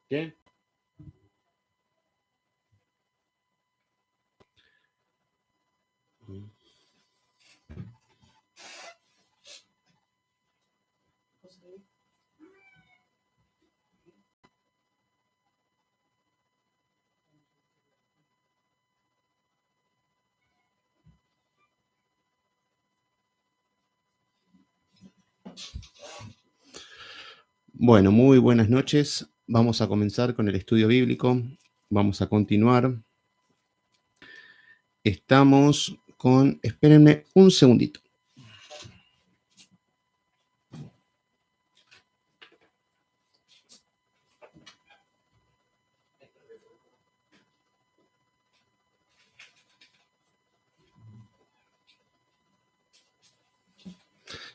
¿Qué? Bueno, muy buenas noches. Vamos a comenzar con el estudio bíblico. Vamos a continuar. Estamos con... Espérenme un segundito.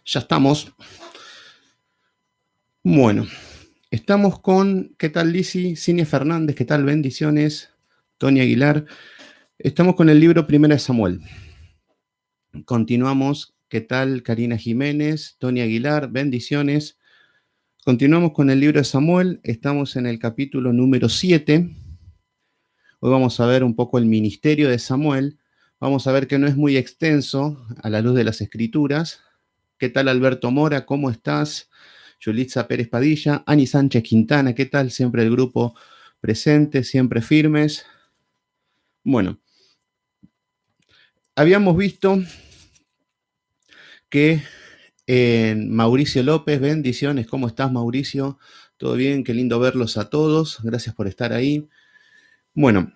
Ya estamos. Bueno, estamos con... ¿Qué tal, Lisi? Cinia Fernández, ¿qué tal? Bendiciones. Tony Aguilar. Estamos con el libro Primera de Samuel. Continuamos. ¿Qué tal, Karina Jiménez? Tony Aguilar, bendiciones. Continuamos con el libro de Samuel. Estamos en el capítulo número 7. Hoy vamos a ver un poco el ministerio de Samuel. Vamos a ver que no es muy extenso a la luz de las Escrituras. ¿Qué tal, Alberto Mora? ¿Cómo estás? Yulitza Pérez Padilla, Ani Sánchez Quintana, ¿qué tal? Siempre el grupo presente, siempre firmes. Bueno, habíamos visto que Mauricio López, bendiciones, ¿cómo estás, Mauricio? ¿Todo bien? Qué lindo verlos a todos, gracias por estar ahí. Bueno,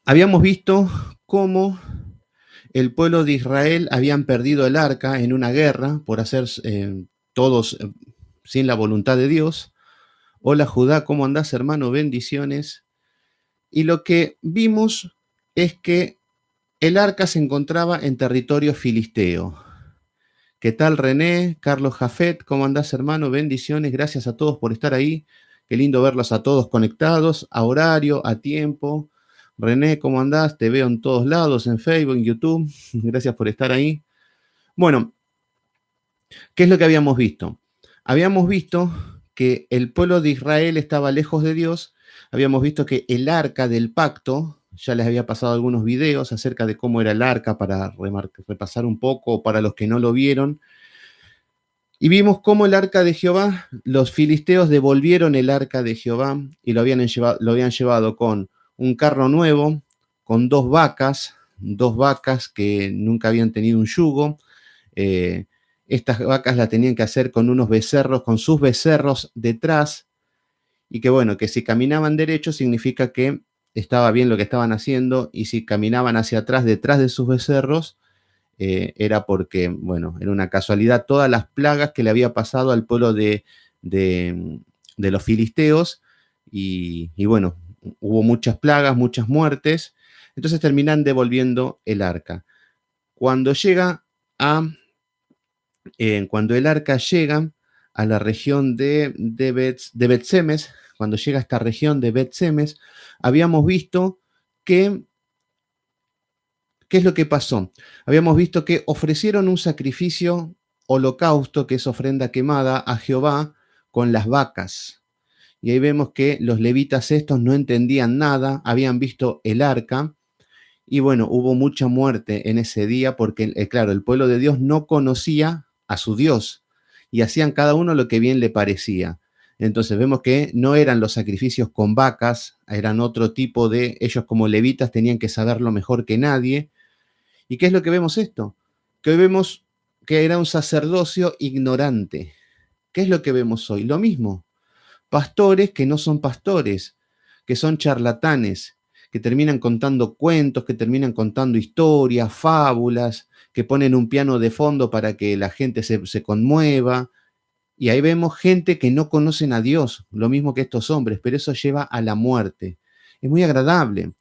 habíamos visto cómo el pueblo de Israel habían perdido el arca en una guerra por hacer todos sin la voluntad de Dios. Hola Judá, ¿cómo andás, hermano? Bendiciones. Y lo que vimos es que el arca se encontraba en territorio filisteo. ¿Qué tal, René? Carlos Jafet, ¿cómo andás, hermano? Bendiciones, gracias a todos por estar ahí. Qué lindo verlos a todos conectados, a horario, a tiempo. René, ¿cómo andás? Te veo en todos lados, en Facebook, en YouTube. Gracias por estar ahí. Bueno, ¿qué es lo que habíamos visto? Habíamos visto que el pueblo de Israel estaba lejos de Dios. Habíamos visto que el arca del pacto, ya les había pasado algunos videos acerca de cómo era el arca para repasar un poco para los que no lo vieron. Y vimos cómo el arca de Jehová, los filisteos devolvieron el arca de Jehová y lo habían llevado con un carro nuevo, con dos vacas que nunca habían tenido un yugo. Estas vacas la tenían que hacer con unos becerros, con sus becerros detrás, y que bueno, que si caminaban derecho significa que estaba bien lo que estaban haciendo, y si caminaban hacia atrás, detrás de sus becerros, era porque, bueno, era una casualidad todas las plagas que le había pasado al pueblo de los filisteos, y bueno, hubo muchas plagas, muchas muertes, entonces terminan devolviendo el arca. Cuando llega a cuando el arca llega a la región de Bet-Semes, cuando llega a esta región de Bet-Semes, habíamos visto que, ¿qué es lo que pasó? Habíamos visto que ofrecieron un sacrificio holocausto, que es ofrenda quemada, a Jehová con las vacas. Y ahí vemos que los levitas estos no entendían nada, habían visto el arca, y bueno, hubo mucha muerte en ese día porque, claro, el pueblo de Dios no conocía a su Dios y hacían cada uno lo que bien le parecía. Entonces vemos que no eran los sacrificios con vacas, eran otro tipo de, ellos como levitas tenían que saberlo mejor que nadie. ¿Y qué es lo que vemos esto? Que hoy vemos que era un sacerdocio ignorante. ¿Qué es lo que vemos hoy? Lo mismo. Pastores que no son pastores, que son charlatanes, que terminan contando cuentos, que terminan contando historias, fábulas, que ponen un piano de fondo para que la gente se conmueva. Y ahí vemos gente que no conocen a Dios, lo mismo que estos hombres, pero eso lleva a la muerte. Es muy agradable.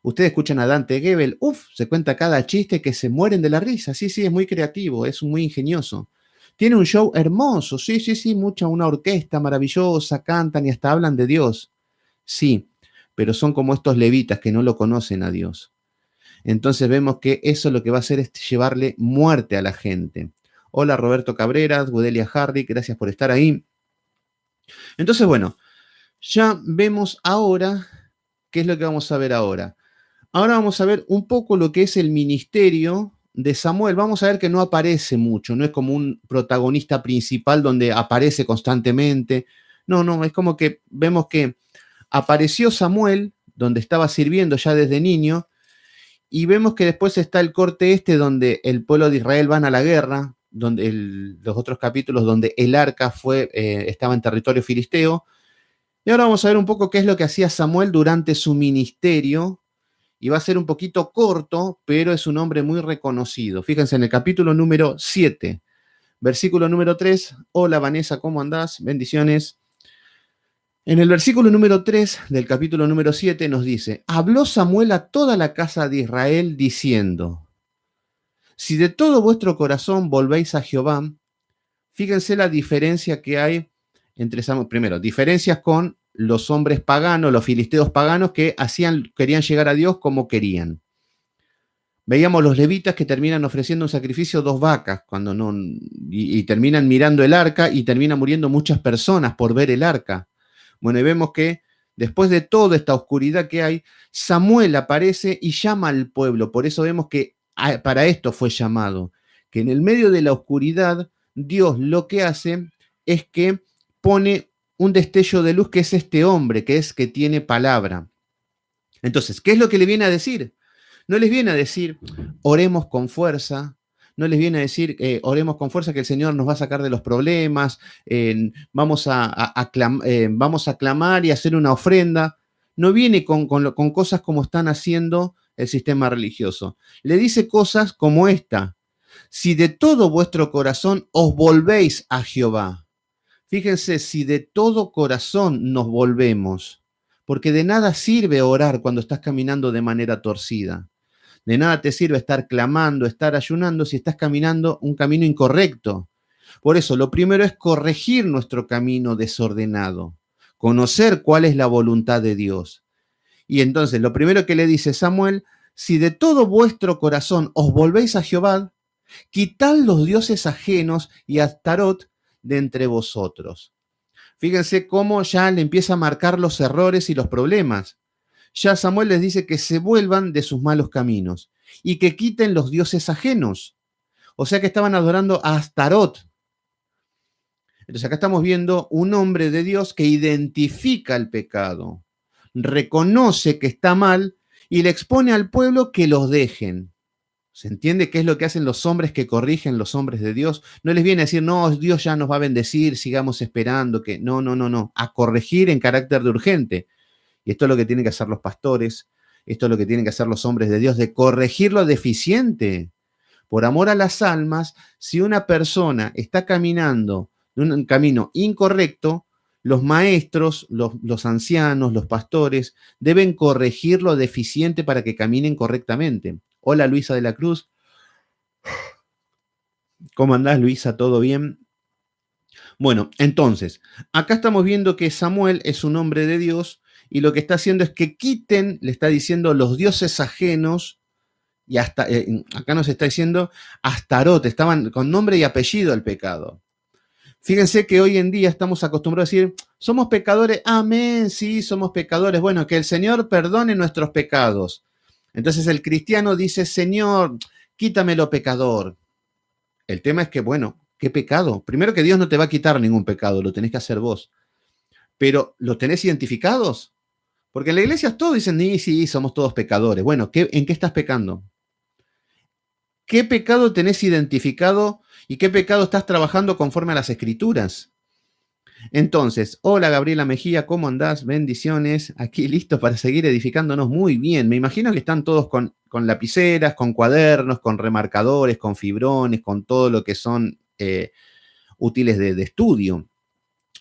Ustedes escuchan a Dante Gebel, se cuenta cada chiste que se mueren de la risa. Sí, sí, es muy creativo, es muy ingenioso. Tiene un show hermoso, sí, sí, sí, una orquesta maravillosa, cantan y hasta hablan de Dios. Sí, pero son como estos levitas que no lo conocen a Dios. Entonces vemos que eso lo que va a hacer es llevarle muerte a la gente. Hola Roberto Cabreras, Gudelia Hardy, gracias por estar ahí. Entonces, bueno, Ya vemos ahora, ¿qué es lo que vamos a ver ahora? Ahora vamos a ver un poco lo que es el ministerio de Samuel. Vamos a ver que no aparece mucho, no es como un protagonista principal donde aparece constantemente. No, no, es como que vemos que apareció Samuel, donde estaba sirviendo ya desde niño, y vemos que después está el corte este donde el pueblo de Israel van a la guerra, donde los otros capítulos donde el arca estaba en territorio filisteo. Y ahora vamos a ver un poco qué es lo que hacía Samuel durante su ministerio, y va a ser un poquito corto, pero es un hombre muy reconocido. Fíjense en el capítulo número 7, versículo número 3. Hola Vanessa, ¿cómo andás? Bendiciones. En el versículo número 3 del capítulo número 7 nos dice, habló Samuel a toda la casa de Israel diciendo, si de todo vuestro corazón volvéis a Jehová, fíjense la diferencia que hay entre Samuel. Primero, diferencias con los hombres paganos, los filisteos paganos que querían llegar a Dios como querían. Veíamos los levitas que terminan ofreciendo un sacrificio 2 vacas cuando no, y terminan mirando el arca y terminan muriendo muchas personas por ver el arca. Bueno, y vemos que después de toda esta oscuridad que hay, Samuel aparece y llama al pueblo. Por eso vemos que para esto fue llamado, que en el medio de la oscuridad, Dios lo que hace es que pone un destello de luz que es este hombre, que tiene palabra. Entonces, ¿qué es lo que le viene a decir? No les viene a decir, oremos con fuerza, no les viene a decir, oremos con fuerza que el Señor nos va a sacar de los problemas, vamos a clamar y hacer una ofrenda. No viene con cosas como están haciendo el sistema religioso. Le dice cosas como esta, si de todo vuestro corazón os volvéis a Jehová. Fíjense, si de todo corazón nos volvemos, porque de nada sirve orar cuando estás caminando de manera torcida. De nada te sirve estar clamando, estar ayunando si estás caminando un camino incorrecto. Por eso, lo primero es corregir nuestro camino desordenado, conocer cuál es la voluntad de Dios. Y entonces, lo primero que le dice Samuel, si de todo vuestro corazón os volvéis a Jehová, quitad los dioses ajenos y Astarot de entre vosotros. Fíjense cómo ya le empieza a marcar los errores y los problemas. Ya Samuel les dice que se vuelvan de sus malos caminos y que quiten los dioses ajenos. O sea que estaban adorando a Astarot. Entonces acá estamos viendo un hombre de Dios que identifica el pecado, reconoce que está mal y le expone al pueblo que los dejen. ¿Se entiende qué es lo que hacen los hombres que corrigen los hombres de Dios? No les viene a decir, no, Dios ya nos va a bendecir, sigamos esperando, que no, no, no, no, a corregir en carácter de urgente. Y esto es lo que tienen que hacer los pastores, esto es lo que tienen que hacer los hombres de Dios, de corregir lo deficiente. Por amor a las almas, si una persona está caminando en un camino incorrecto, los maestros, los ancianos, los pastores, deben corregir lo deficiente para que caminen correctamente. Hola Luisa de la Cruz, ¿cómo andás Luisa? ¿Todo bien? Bueno, entonces, acá estamos viendo que Samuel es un hombre de Dios y lo que está haciendo es que quiten, le está diciendo, los dioses ajenos y hasta, acá nos está diciendo Astarot, estaban con nombre y apellido el pecado. Fíjense que hoy en día estamos acostumbrados a decir, somos pecadores, amén, sí, somos pecadores. Bueno, que el Señor perdone nuestros pecados. Entonces el cristiano dice, Señor, quítamelo pecador. El tema es que, bueno, ¿qué pecado? Primero que Dios no te va a quitar ningún pecado, lo tenés que hacer vos. Pero, ¿los tenés identificados? Porque en la iglesia todos dicen, sí, sí, somos todos pecadores. Bueno, ¿en qué estás pecando? ¿Qué pecado tenés identificado y qué pecado estás trabajando conforme a las escrituras? Entonces, hola Gabriela Mejía, ¿cómo andás? Bendiciones. Aquí listo para seguir edificándonos muy bien. Me imagino que están todos con lapiceras, con cuadernos, con remarcadores, con fibrones, con todo lo que son útiles de estudio.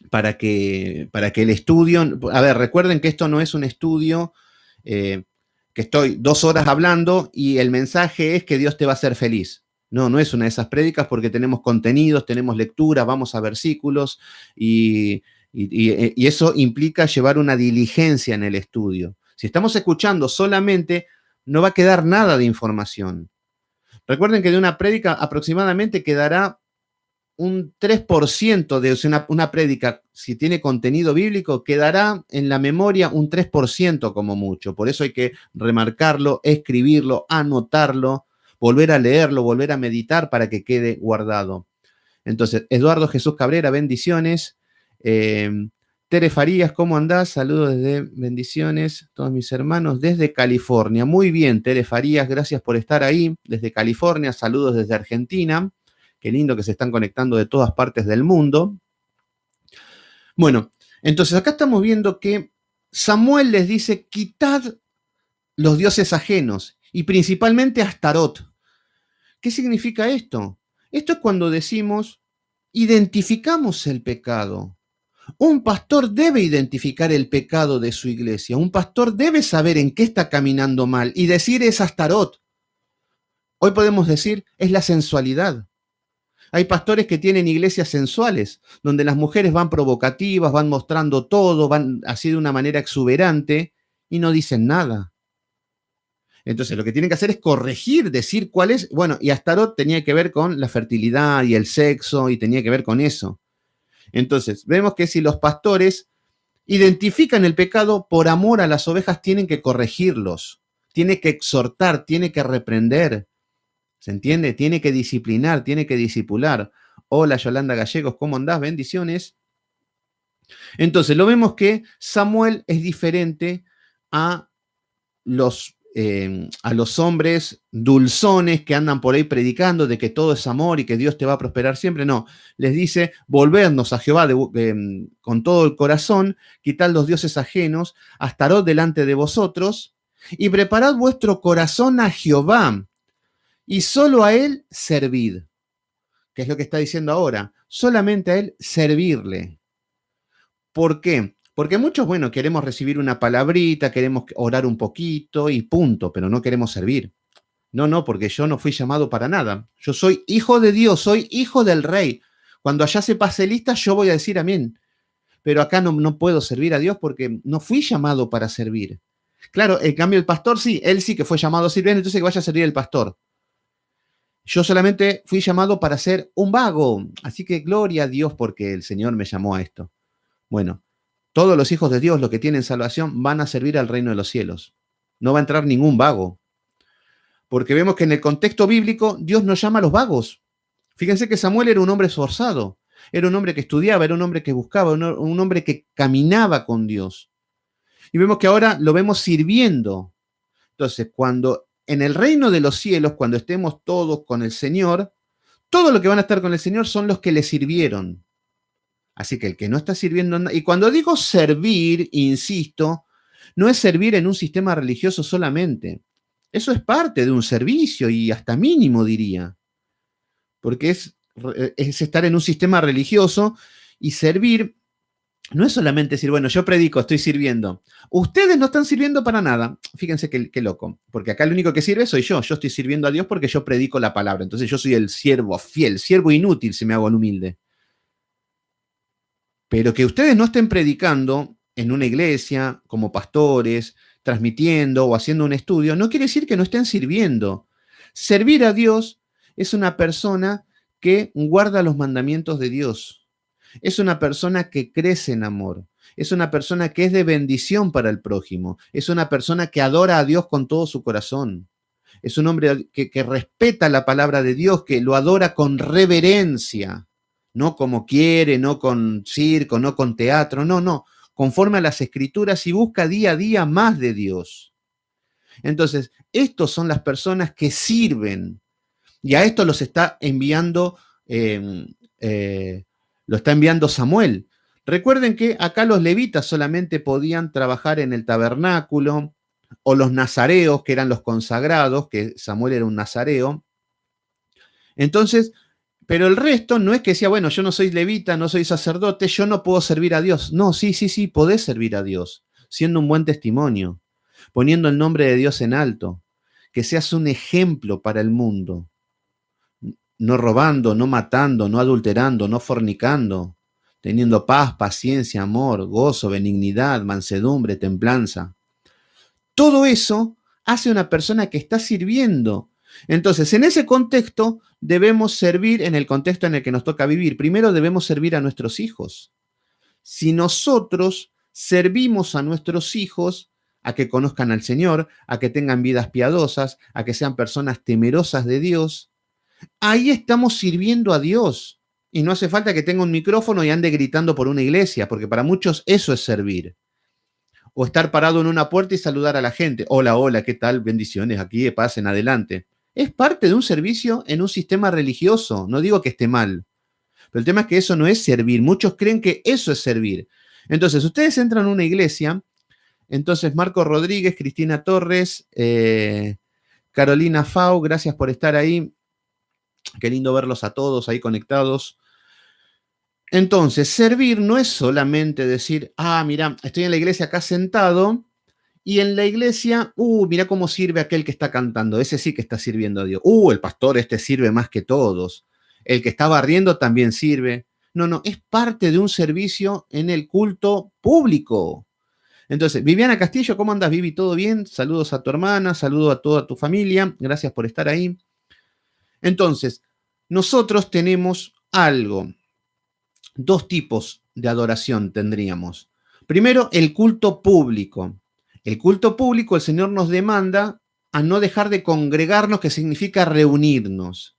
Para que el estudio, a ver, recuerden que esto no es un estudio que estoy 2 horas hablando y el mensaje es que Dios te va a hacer feliz. No, no es una de esas prédicas porque tenemos contenidos, tenemos lectura, vamos a versículos y eso implica llevar una diligencia en el estudio. Si estamos escuchando solamente, no va a quedar nada de información. Recuerden que de una prédica aproximadamente quedará un 3% de una prédica, si tiene contenido bíblico, quedará en la memoria un 3% como mucho. Por eso hay que remarcarlo, escribirlo, anotarlo, volver a leerlo, volver a meditar para que quede guardado. Entonces, Eduardo Jesús Cabrera, bendiciones. Tere Farías, ¿cómo andás? Saludos desde bendiciones, todos mis hermanos desde California. Muy bien, Tere Farías, gracias por estar ahí desde California. Saludos desde Argentina. Qué lindo que se están conectando de todas partes del mundo. Bueno, entonces acá estamos viendo que Samuel les dice, quitad los dioses ajenos y principalmente Astarot. ¿Qué significa esto? Esto es cuando decimos, identificamos el pecado. Un pastor debe identificar el pecado de su iglesia. Un pastor debe saber en qué está caminando mal y decir es Astarot. Hoy podemos decir es la sensualidad. Hay pastores que tienen iglesias sensuales, donde las mujeres van provocativas, van mostrando todo, van así de una manera exuberante y no dicen nada. Entonces lo que tienen que hacer es corregir, decir cuál es. Bueno, y Astarot tenía que ver con la fertilidad y el sexo y tenía que ver con eso. Entonces, vemos que si los pastores identifican el pecado por amor a las ovejas, tienen que corregirlos, tiene que exhortar, tiene que reprender. ¿Se entiende? Tiene que disciplinar, tiene que discipular. Hola, Yolanda Gallegos, ¿cómo andás? Bendiciones. Entonces, lo vemos que Samuel es diferente a los hombres dulzones que andan por ahí predicando de que todo es amor y que Dios te va a prosperar siempre. No, les dice, volvernos a Jehová con todo el corazón, quitad los dioses ajenos, Astarot delante de vosotros, y preparad vuestro corazón a Jehová, y solo a él servid. ¿Qué es lo que está diciendo ahora? Solamente a él servirle. ¿Por qué? Porque muchos, bueno, queremos recibir una palabrita, queremos orar un poquito y punto, pero no queremos servir. No, porque yo no fui llamado para nada. Yo soy hijo de Dios, soy hijo del rey. Cuando allá se pase lista, yo voy a decir amén. Pero acá no puedo servir a Dios porque no fui llamado para servir. Claro, en cambio el pastor sí, él sí que fue llamado a servir, entonces que vaya a servir el pastor. Yo solamente fui llamado para ser un vago. Así que gloria a Dios porque el Señor me llamó a esto. Bueno, todos los hijos de Dios, los que tienen salvación, van a servir al reino de los cielos. No va a entrar ningún vago. Porque vemos que en el contexto bíblico Dios no llama a los vagos. Fíjense que Samuel era un hombre esforzado, era un hombre que estudiaba, era un hombre que buscaba, un hombre que caminaba con Dios. Y vemos que ahora lo vemos sirviendo. Entonces, cuando en el reino de los cielos, cuando estemos todos con el Señor, todo lo que van a estar con el Señor son los que le sirvieron. Así que el que no está sirviendo, y cuando digo servir, insisto, no es servir en un sistema religioso solamente. Eso es parte de un servicio y hasta mínimo diría. Porque es estar en un sistema religioso y servir no es solamente decir, bueno, yo predico, estoy sirviendo. Ustedes no están sirviendo para nada. Fíjense qué loco, porque acá el único que sirve soy yo. Yo estoy sirviendo a Dios porque yo predico la palabra. Entonces yo soy el siervo fiel, siervo inútil, si me hago el humilde. Pero que ustedes no estén predicando en una iglesia, como pastores, transmitiendo o haciendo un estudio, no quiere decir que no estén sirviendo. Servir a Dios es una persona que guarda los mandamientos de Dios. Es una persona que crece en amor. Es una persona que es de bendición para el prójimo. Es una persona que adora a Dios con todo su corazón. Es un hombre que respeta la palabra de Dios, que lo adora con reverencia. No como quiere, no con circo, no con teatro, no, conforme a las escrituras y busca día a día más de Dios. Entonces, estos son las personas que sirven y a esto los está enviando, lo está enviando Samuel. Recuerden que acá los levitas solamente podían trabajar en el tabernáculo o los nazareos, que eran los consagrados, que Samuel era un nazareo. Entonces, pero el resto no es que decía, bueno, yo no soy levita, no soy sacerdote, yo no puedo servir a Dios. No, sí, podés servir a Dios, siendo un buen testimonio, poniendo el nombre de Dios en alto, que seas un ejemplo para el mundo, no robando, no matando, no adulterando, no fornicando, teniendo paz, paciencia, amor, gozo, benignidad, mansedumbre, templanza. Todo eso hace una persona que está sirviendo. Entonces, en ese contexto, debemos servir en el contexto en el que nos toca vivir? Primero debemos servir a nuestros hijos. Si nosotros servimos a nuestros hijos a que conozcan al Señor, a que tengan vidas piadosas, a que sean personas temerosas de Dios, ahí estamos sirviendo a Dios. Y no hace falta que tenga un micrófono y ande gritando por una iglesia, porque para muchos eso es servir. O estar parado en una puerta y saludar a la gente. Hola, hola, ¿qué tal? Bendiciones, aquí pasen adelante. Es parte de un servicio en un sistema religioso. No digo que esté mal, pero el tema es que eso no es servir. Muchos creen que eso es servir. Entonces, ustedes entran a una iglesia, entonces Marco Rodríguez, Cristina Torres, Carolina Fau, gracias por estar ahí. Qué lindo verlos a todos ahí conectados. Entonces, servir no es solamente decir, mira, estoy en la iglesia acá sentado y en la iglesia, mira cómo sirve aquel que está cantando. Ese sí que está sirviendo a Dios. El pastor este sirve más que todos. El que está barriendo también sirve. No, es parte de un servicio en el culto público. Entonces, Viviana Castillo, ¿cómo andas, Vivi? ¿Todo bien? Saludos a tu hermana, saludos a toda tu familia. Gracias por estar ahí. Entonces, nosotros tenemos algo. Dos tipos de adoración tendríamos. Primero, el culto público. El culto público, el Señor nos demanda a no dejar de congregarnos, que significa reunirnos.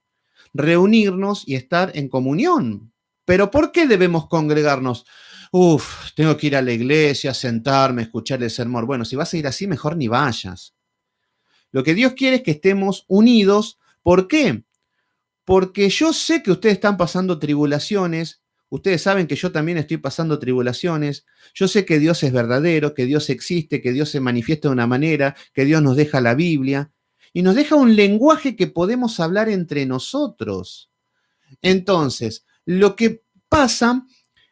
Reunirnos y estar en comunión. Pero ¿por qué debemos congregarnos? Tengo que ir a la iglesia, sentarme, escuchar el sermón. Bueno, si vas a ir así, mejor ni vayas. Lo que Dios quiere es que estemos unidos. ¿Por qué? Porque yo sé que ustedes están pasando tribulaciones. Ustedes saben que yo también estoy pasando tribulaciones. Yo sé que Dios es verdadero, que Dios existe, que Dios se manifiesta de una manera, que Dios nos deja la Biblia y nos deja un lenguaje que podemos hablar entre nosotros. Entonces, lo que pasa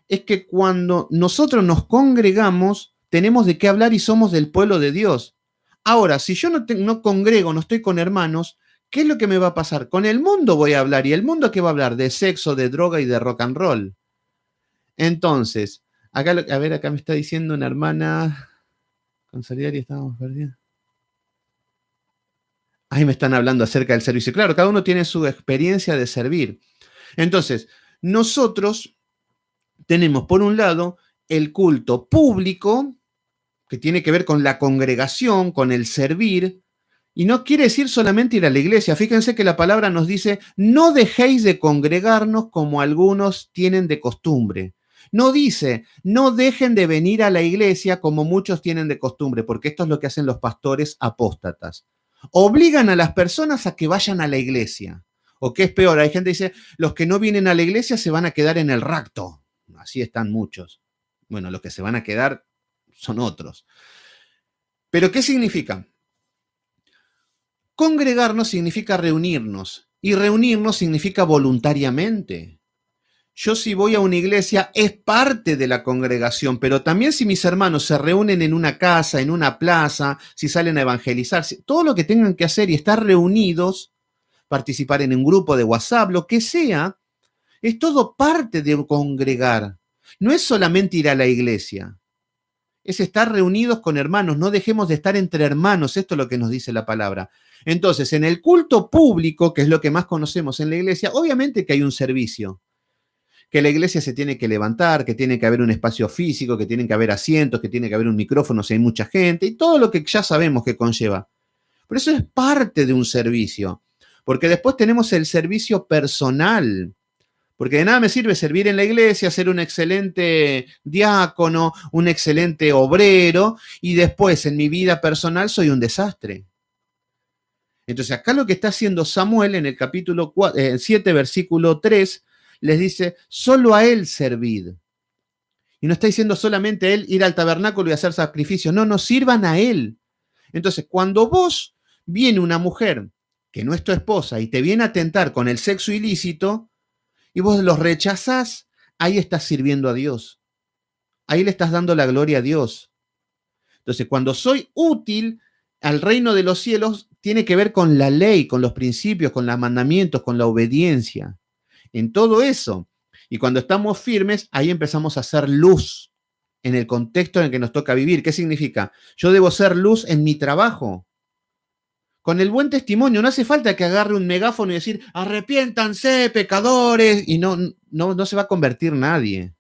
es que cuando nosotros nos congregamos, tenemos de qué hablar y somos del pueblo de Dios. Ahora, si yo no congrego, no estoy con hermanos, ¿qué es lo que me va a pasar? Con el mundo voy a hablar. ¿Y el mundo qué va a hablar? De sexo, de droga y de rock and roll. Entonces, acá me está diciendo una hermana, con solidaria estamos perdiendo. Ahí me están hablando acerca del servicio. Claro, cada uno tiene su experiencia de servir. Entonces, nosotros tenemos, por un lado, el culto público, que tiene que ver con la congregación, con el servir, y no quiere decir solamente ir a la iglesia. Fíjense que la palabra nos dice, no dejéis de congregarnos como algunos tienen de costumbre. No dice, no dejen de venir a la iglesia como muchos tienen de costumbre, porque esto es lo que hacen los pastores apóstatas. Obligan a las personas a que vayan a la iglesia. O qué es peor, hay gente que dice, los que no vienen a la iglesia se van a quedar en el rapto. Así están muchos. Bueno, los que se van a quedar son otros. ¿Pero qué significa? Congregarnos significa reunirnos y reunirnos significa voluntariamente. Yo si voy a una iglesia es parte de la congregación, pero también si mis hermanos se reúnen en una casa, en una plaza, si salen a evangelizar, todo lo que tengan que hacer y estar reunidos, participar en un grupo de WhatsApp, lo que sea, es todo parte de congregar. No es solamente ir a la iglesia, es estar reunidos con hermanos. No dejemos de estar entre hermanos, esto es lo que nos dice la palabra. Entonces, en el culto público, que es lo que más conocemos en la iglesia, obviamente que hay un servicio, que la iglesia se tiene que levantar, que tiene que haber un espacio físico, que tienen que haber asientos, que tiene que haber un micrófono si hay mucha gente, y todo lo que ya sabemos que conlleva. Pero eso es parte de un servicio, porque después tenemos el servicio personal, porque de nada me sirve servir en la iglesia, ser un excelente diácono, un excelente obrero, y después en mi vida personal soy un desastre. Entonces acá lo que está haciendo Samuel en el capítulo 7, versículo 3, les dice, solo a él servid. Y no está diciendo solamente a él ir al tabernáculo y hacer sacrificios. No, sirvan a él. Entonces, cuando vos viene una mujer que no es tu esposa y te viene a tentar con el sexo ilícito y vos los rechazás, ahí estás sirviendo a Dios. Ahí le estás dando la gloria a Dios. Entonces, cuando soy útil al reino de los cielos, tiene que ver con la ley, con los principios, con los mandamientos, con la obediencia. En todo eso. Y cuando estamos firmes, ahí empezamos a hacer luz en el contexto en el que nos toca vivir. ¿Qué significa? Yo debo ser luz en mi trabajo. con el buen testimonio. No hace falta que agarre un megáfono y decir, arrepiéntanse, pecadores, y no se va a convertir nadie.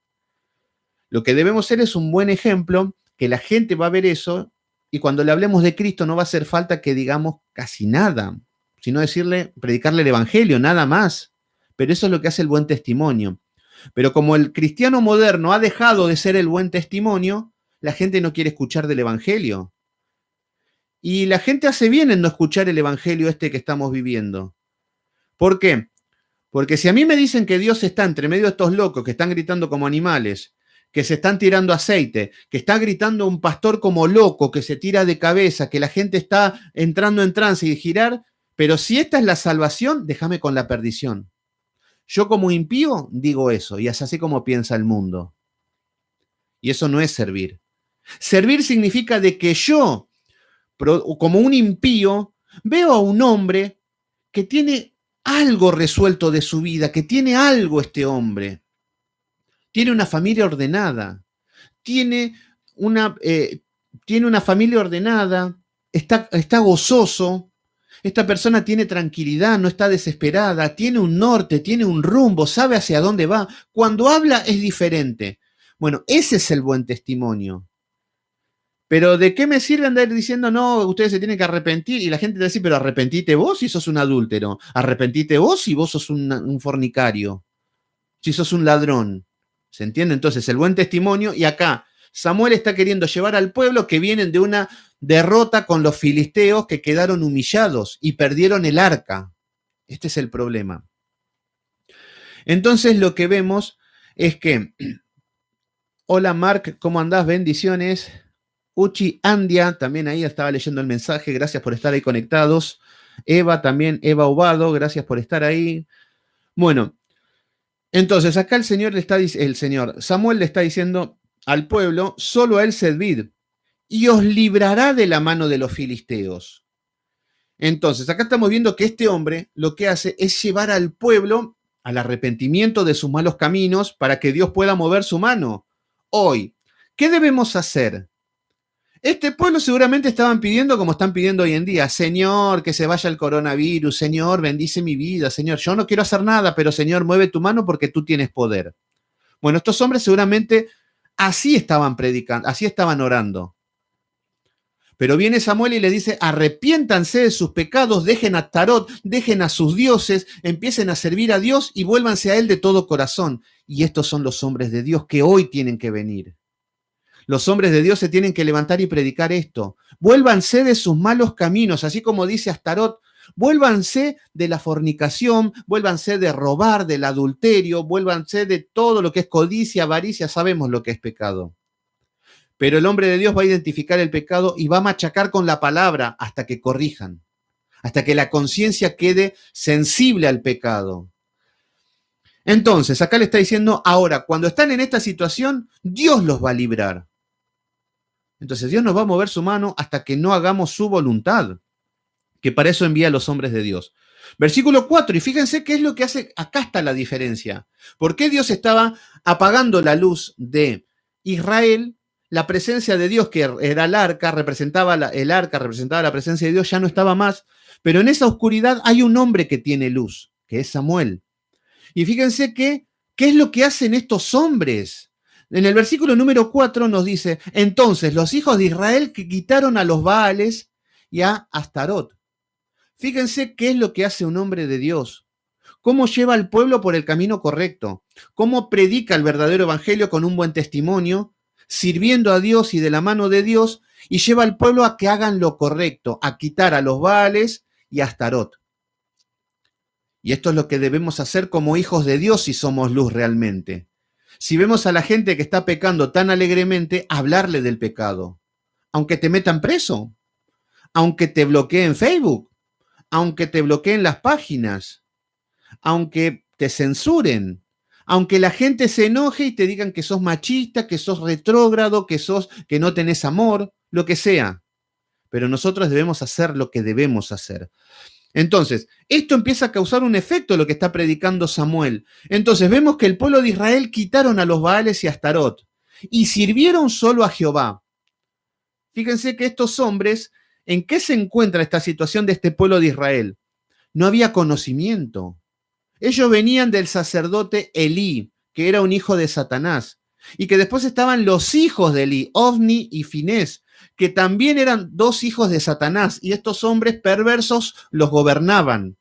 Lo que debemos ser es un buen ejemplo, que la gente va a ver eso, y cuando le hablemos de Cristo no va a hacer falta que digamos casi nada, sino predicarle el evangelio, nada más. Pero eso es lo que hace el buen testimonio. Pero como el cristiano moderno ha dejado de ser el buen testimonio, la gente no quiere escuchar del evangelio. Y la gente hace bien en no escuchar el evangelio este que estamos viviendo. ¿Por qué? Porque si a mí me dicen que Dios está entre medio de estos locos que están gritando como animales, que se están tirando aceite, que está gritando un pastor como loco, que se tira de cabeza, que la gente está entrando en trance y girar, pero si esta es la salvación, déjame con la perdición. Yo como impío digo eso, y es así como piensa el mundo. Y eso no es servir. Servir significa de que yo, como un impío, veo a un hombre que tiene algo resuelto de su vida, que tiene algo este hombre. Tiene una familia ordenada, tiene una familia ordenada, está gozoso, esta persona tiene tranquilidad, no está desesperada, tiene un norte, tiene un rumbo, sabe hacia dónde va. Cuando habla es diferente. Bueno, ese es el buen testimonio. Pero ¿de qué me sirve andar diciendo, no, ustedes se tienen que arrepentir? Y la gente te dice, pero arrepentite vos si sos un adúltero, arrepentite vos si vos sos un fornicario, si sos un ladrón. ¿Se entiende? Entonces, el buen testimonio, y acá Samuel está queriendo llevar al pueblo que vienen de una derrota con los filisteos que quedaron humillados y perdieron el arca. Este es el problema. Entonces, lo que vemos es que, hola Mark, ¿cómo andás? Bendiciones. Uchi Andia, también ahí estaba leyendo el mensaje, gracias por estar ahí conectados. Eva también, Eva Obado, gracias por estar ahí. Bueno, entonces acá Samuel le está diciendo al pueblo, solo a él servid, y os librará de la mano de los filisteos. Entonces, acá estamos viendo que este hombre lo que hace es llevar al pueblo al arrepentimiento de sus malos caminos para que Dios pueda mover su mano. Hoy, ¿qué debemos hacer? Este pueblo seguramente estaban pidiendo como están pidiendo hoy en día, Señor, que se vaya el coronavirus, Señor, bendice mi vida, Señor, yo no quiero hacer nada, pero Señor, mueve tu mano porque tú tienes poder. Bueno, estos hombres seguramente así estaban predicando, así estaban orando. Pero viene Samuel y le dice, arrepiéntanse de sus pecados, dejen a Tarot, dejen a sus dioses, empiecen a servir a Dios y vuélvanse a Él de todo corazón. Y estos son los hombres de Dios que hoy tienen que venir. Los hombres de Dios se tienen que levantar y predicar esto. Vuélvanse de sus malos caminos, así como dice Astarot. Vuélvanse de la fornicación, vuélvanse de robar, del adulterio, vuélvanse de todo lo que es codicia, avaricia, sabemos lo que es pecado. Pero el hombre de Dios va a identificar el pecado y va a machacar con la palabra hasta que corrijan, hasta que la conciencia quede sensible al pecado. Entonces, acá le está diciendo, ahora, cuando están en esta situación, Dios los va a librar. Entonces Dios nos va a mover su mano hasta que no hagamos su voluntad, que para eso envía a los hombres de Dios. Versículo 4, y fíjense qué es lo que hace, acá está la diferencia. ¿Por qué Dios estaba apagando la luz de Israel? La presencia de Dios, que era el arca, representaba la presencia de Dios, ya no estaba más, pero en esa oscuridad hay un hombre que tiene luz, que es Samuel. Y fíjense qué es lo que hacen estos hombres. En el versículo número 4 nos dice, entonces los hijos de Israel que quitaron a los Baales y a Astarot. Fíjense qué es lo que hace un hombre de Dios. Cómo lleva al pueblo por el camino correcto. Cómo predica el verdadero evangelio con un buen testimonio, sirviendo a Dios y de la mano de Dios, y lleva al pueblo a que hagan lo correcto, a quitar a los Baales y a Astarot. Y esto es lo que debemos hacer como hijos de Dios si somos luz realmente. Si vemos a la gente que está pecando tan alegremente, hablarle del pecado. Aunque te metan preso, aunque te bloqueen Facebook, aunque te bloqueen las páginas, aunque te censuren, aunque la gente se enoje y te digan que sos machista, que sos retrógrado, que no tenés amor, lo que sea. Pero nosotros debemos hacer lo que debemos hacer. Entonces, esto empieza a causar un efecto lo que está predicando Samuel. Entonces, vemos que el pueblo de Israel quitaron a los Baales y a Astarot y sirvieron solo a Jehová. Fíjense que estos hombres ¿En qué se encuentra esta situación de este pueblo de Israel? No había conocimiento. Ellos venían del sacerdote Elí, que era un hijo de Satanás, y que después estaban los hijos de Elí, Ofni y Finés, que también eran dos hijos de Satanás, y estos hombres perversos los gobernaban,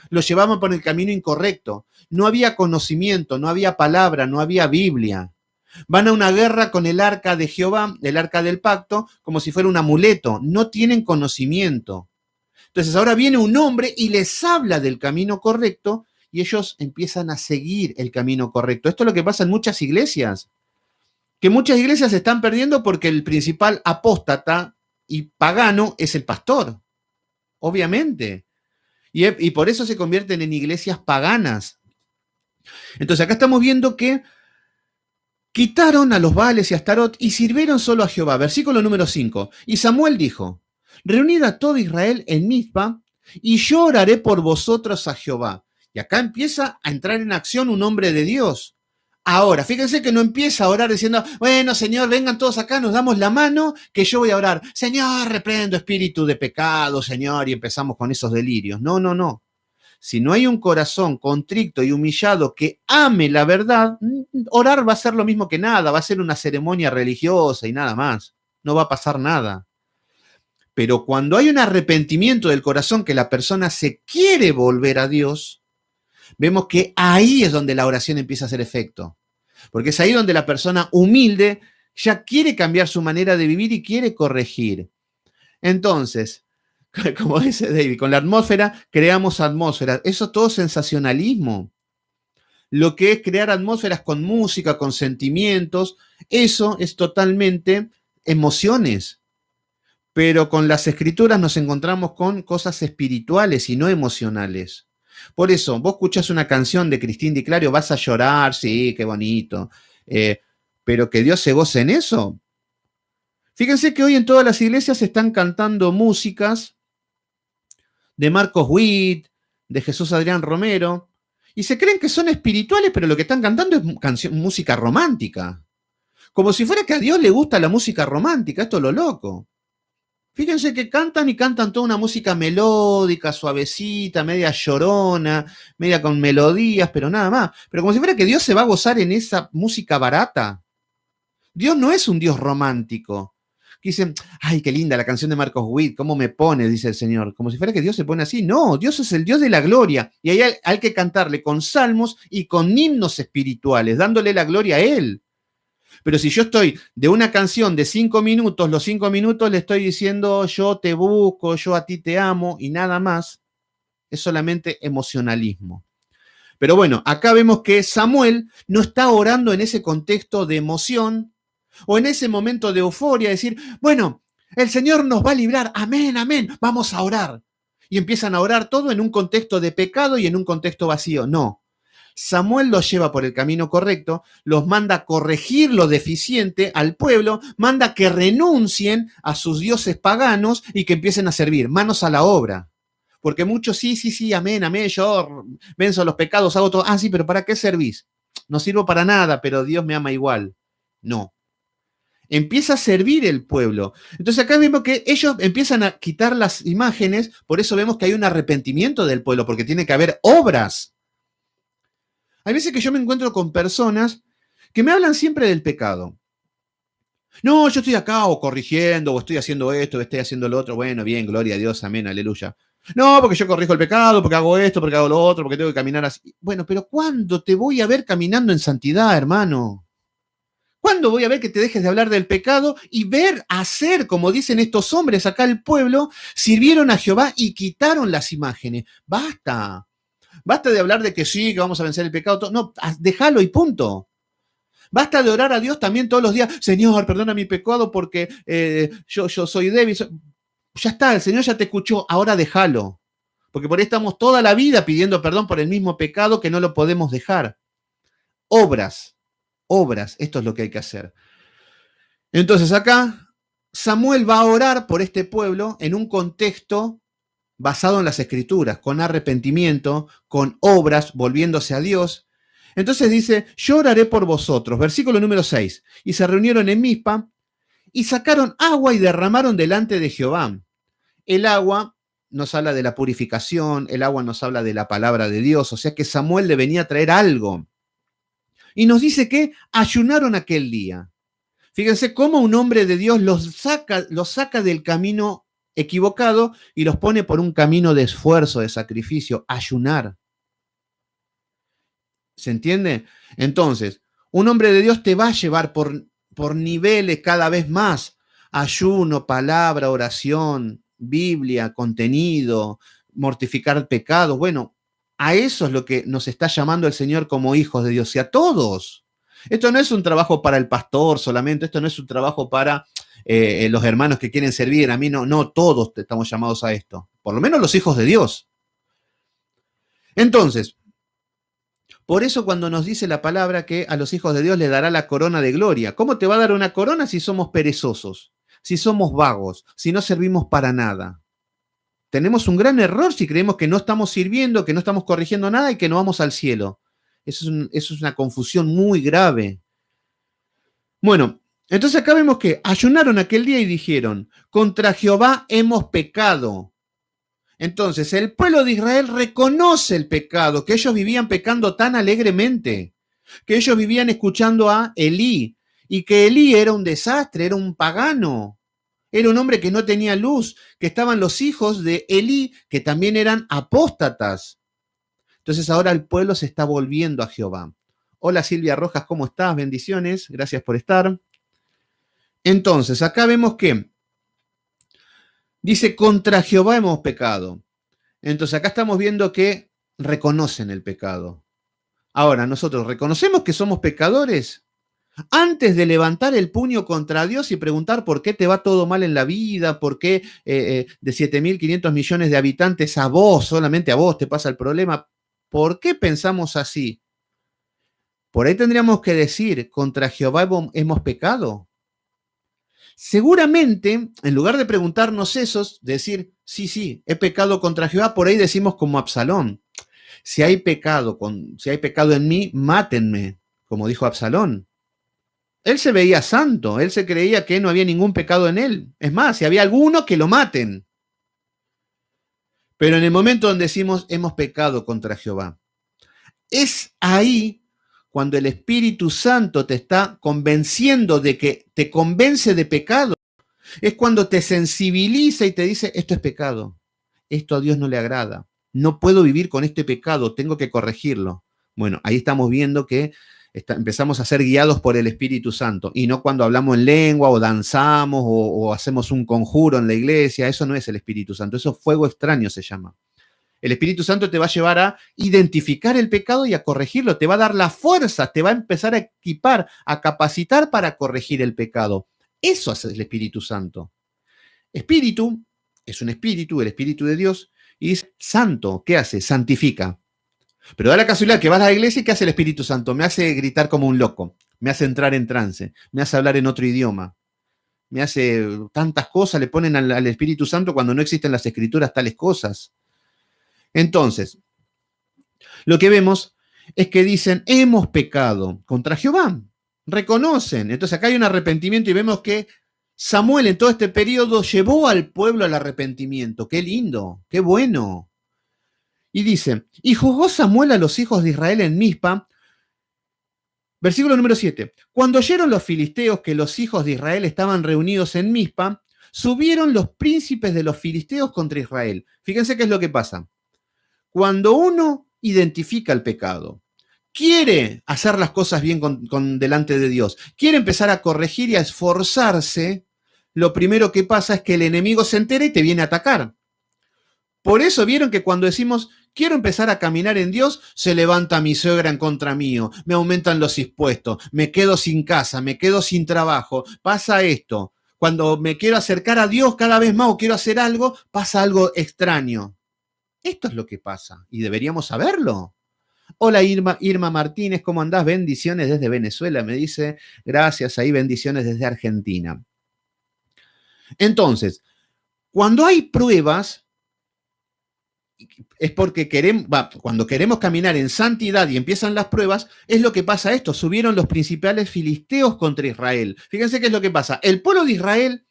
los llevaban por el camino incorrecto. No había conocimiento, no había palabra, no había Biblia. Van a una guerra con el arca de Jehová, el arca del pacto, como si fuera un amuleto. No tienen conocimiento. Entonces ahora viene un hombre y les habla del camino correcto y ellos empiezan a seguir el camino correcto. Esto es lo que pasa en muchas iglesias, que muchas iglesias se están perdiendo porque el principal apóstata y pagano es el pastor, obviamente. Y por eso se convierten en iglesias paganas. Entonces acá estamos viendo que quitaron a los Baales y a Astarot y sirvieron solo a Jehová. Versículo número 5. Y Samuel dijo, reunid a todo Israel en Mizpa y yo oraré por vosotros a Jehová. Y acá empieza a entrar en acción un hombre de Dios. Ahora, fíjense que no empieza a orar diciendo, bueno, Señor, vengan todos acá, nos damos la mano, que yo voy a orar. Señor, reprendo espíritu de pecado, Señor, y empezamos con esos delirios. No, no, no. Si no hay un corazón contrito y humillado que ame la verdad, orar va a ser lo mismo que nada, va a ser una ceremonia religiosa y nada más. No va a pasar nada. Pero cuando hay un arrepentimiento del corazón que la persona se quiere volver a Dios, vemos que ahí es donde la oración empieza a hacer efecto. Porque es ahí donde la persona humilde ya quiere cambiar su manera de vivir y quiere corregir. Entonces, como dice David, con la atmósfera creamos atmósferas. Eso todo es sensacionalismo. Lo que es crear atmósferas con música, con sentimientos, eso es totalmente emociones. Pero con las escrituras nos encontramos con cosas espirituales y no emocionales. Por eso, vos escuchás una canción de Cristín Di Clario, vas a llorar, sí, qué bonito. Pero que Dios se goce en eso. Fíjense que hoy en todas las iglesias se están cantando músicas de Marcos Witt, de Jesús Adrián Romero, y se creen que son espirituales, pero lo que están cantando es música romántica. Como si fuera que a Dios le gusta la música romántica, esto es lo loco. Fíjense que cantan y cantan toda una música melódica, suavecita, media llorona, media con melodías, pero nada más. Pero como si fuera que Dios se va a gozar en esa música barata. Dios no es un Dios romántico. Dicen, ay, qué linda la canción de Marcos Witt, cómo me pone, dice el Señor. Como si fuera que Dios se pone así. No, Dios es el Dios de la gloria. Y ahí hay que cantarle con salmos y con himnos espirituales, dándole la gloria a Él. Pero si yo estoy de una canción de 5 minutos, los 5 minutos le estoy diciendo yo te busco, yo a ti te amo y nada más, es solamente emocionalismo. Pero bueno, acá vemos que Samuel no está orando en ese contexto de emoción o en ese momento de euforia, decir, bueno, el Señor nos va a librar, amén, amén, vamos a orar. Y empiezan a orar todo en un contexto de pecado y en un contexto vacío. No. Samuel los lleva por el camino correcto, los manda a corregir lo deficiente al pueblo, manda que renuncien a sus dioses paganos y que empiecen a servir, manos a la obra. Porque muchos, sí, amén, amén, yo venzo los pecados, hago todo. Ah, sí, pero ¿para qué servís? No sirvo para nada, pero Dios me ama igual. No. Empieza a servir el pueblo. Entonces acá vemos que ellos empiezan a quitar las imágenes, por eso vemos que hay un arrepentimiento del pueblo, porque tiene que haber obras. Hay veces que yo me encuentro con personas que me hablan siempre del pecado. No, yo estoy acá o corrigiendo, o estoy haciendo esto, o estoy haciendo lo otro. Bueno, bien, gloria a Dios, amén, aleluya. No, porque yo corrijo el pecado, porque hago esto, porque hago lo otro, porque tengo que caminar así. Bueno, pero ¿cuándo te voy a ver caminando en santidad, hermano? ¿Cuándo voy a ver que te dejes de hablar del pecado y ver hacer, como dicen estos hombres acá el pueblo, sirvieron a Jehová y quitaron las imágenes? Basta. Basta de hablar de que sí, que vamos a vencer el pecado. No, déjalo y punto. Basta de orar a Dios también todos los días. Señor, perdona mi pecado porque yo soy débil. Ya está, el Señor ya te escuchó. Ahora déjalo. Porque por ahí estamos toda la vida pidiendo perdón por el mismo pecado que no lo podemos dejar. Obras. Esto es lo que hay que hacer. Entonces acá Samuel va a orar por este pueblo en un contexto basado en las escrituras, con arrepentimiento, con obras, volviéndose a Dios. Entonces dice, yo oraré por vosotros, versículo número 6, y se reunieron en Mizpa y sacaron agua y derramaron delante de Jehová. El agua nos habla de la purificación, el agua nos habla de la palabra de Dios, o sea que Samuel le venía a traer algo. Y nos dice que ayunaron aquel día. Fíjense cómo un hombre de Dios los saca del camino equivocado y los pone por un camino de esfuerzo, de sacrificio, ayunar. ¿Se entiende? Entonces, un hombre de Dios te va a llevar por niveles cada vez más. Ayuno, palabra, oración, Biblia, contenido, mortificar pecados. Bueno, a eso es lo que nos está llamando el Señor como hijos de Dios y a todos. Esto no es un trabajo para el pastor solamente, esto no es un trabajo para los hermanos que quieren servir. A mí no, todos estamos llamados a esto. Por lo menos los hijos de Dios. Entonces, por eso cuando nos dice la palabra que a los hijos de Dios le dará la corona de gloria. ¿Cómo te va a dar una corona si somos perezosos? Si somos vagos, si no servimos para nada. Tenemos un gran error si creemos que no estamos sirviendo, que no estamos corrigiendo nada y que no vamos al cielo. Eso es una confusión muy grave. Bueno, entonces acá vemos que ayunaron aquel día y dijeron, contra Jehová hemos pecado. Entonces, el pueblo de Israel reconoce el pecado, que ellos vivían pecando tan alegremente, que ellos vivían escuchando a Elí, y que Elí era un desastre, era un pagano, era un hombre que no tenía luz, que estaban los hijos de Elí, que también eran apóstatas. Entonces ahora el pueblo se está volviendo a Jehová. Hola Silvia Rojas, ¿cómo estás? Bendiciones, gracias por estar. Entonces, acá vemos que dice, contra Jehová hemos pecado. Entonces acá estamos viendo que reconocen el pecado. Ahora, nosotros reconocemos que somos pecadores antes de levantar el puño contra Dios y preguntar por qué te va todo mal en la vida, por qué de 7.500 millones de habitantes a vos, solamente a vos te pasa el problema. ¿Por qué pensamos así? Por ahí tendríamos que decir, contra Jehová hemos pecado. Seguramente, en lugar de preguntarnos eso, decir, sí, he pecado contra Jehová, por ahí decimos como Absalón. Si hay pecado en mí, mátenme, como dijo Absalón. Él se veía santo, él se creía que no había ningún pecado en él. Es más, si había alguno, que lo maten. Pero en el momento donde decimos, hemos pecado contra Jehová, es ahí cuando el Espíritu Santo te está convenciendo de que te convence de pecado. Es cuando te sensibiliza y te dice, esto es pecado, esto a Dios no le agrada, no puedo vivir con este pecado, tengo que corregirlo. Bueno, ahí estamos viendo que empezamos a ser guiados por el Espíritu Santo y no cuando hablamos en lengua o danzamos o hacemos un conjuro en la iglesia. Eso no es el Espíritu Santo, eso es fuego extraño se llama. El Espíritu Santo te va a llevar a identificar el pecado y a corregirlo, te va a dar la fuerza, te va a empezar a equipar, a capacitar para corregir el pecado. Eso hace el Espíritu Santo. Espíritu es un espíritu, el Espíritu de Dios, y es santo. ¿Qué hace? Santifica. Pero da la casualidad que vas a la iglesia y ¿qué hace el Espíritu Santo? Me hace gritar como un loco, me hace entrar en trance, me hace hablar en otro idioma, me hace tantas cosas, le ponen al Espíritu Santo cuando no existen en las Escrituras tales cosas. Entonces, lo que vemos es que dicen, hemos pecado contra Jehová. Reconocen. Entonces acá hay un arrepentimiento y vemos que Samuel en todo este periodo llevó al pueblo al arrepentimiento. Qué lindo, qué bueno. Y dice, y juzgó Samuel a los hijos de Israel en Mizpa. Versículo número 7. Cuando oyeron los filisteos que los hijos de Israel estaban reunidos en Mizpa, subieron los príncipes de los filisteos contra Israel. Fíjense qué es lo que pasa. Cuando uno identifica el pecado, quiere hacer las cosas bien delante de Dios, quiere empezar a corregir y a esforzarse, lo primero que pasa es que el enemigo se entera y te viene a atacar. Por eso vieron que cuando decimos, quiero empezar a caminar en Dios, se levanta mi suegra en contra mío, me aumentan los impuestos, me quedo sin casa, me quedo sin trabajo, pasa esto. Cuando me quiero acercar a Dios cada vez más o quiero hacer algo, pasa algo extraño. Esto es lo que pasa y deberíamos saberlo. Hola Irma Martínez, ¿cómo andás? Bendiciones desde Venezuela, me dice. Gracias, ahí bendiciones desde Argentina. Entonces, cuando hay pruebas, es porque cuando queremos caminar en santidad y empiezan las pruebas, es lo que pasa esto. Subieron los principales filisteos contra Israel. Fíjense qué es lo que pasa. El pueblo de Israel,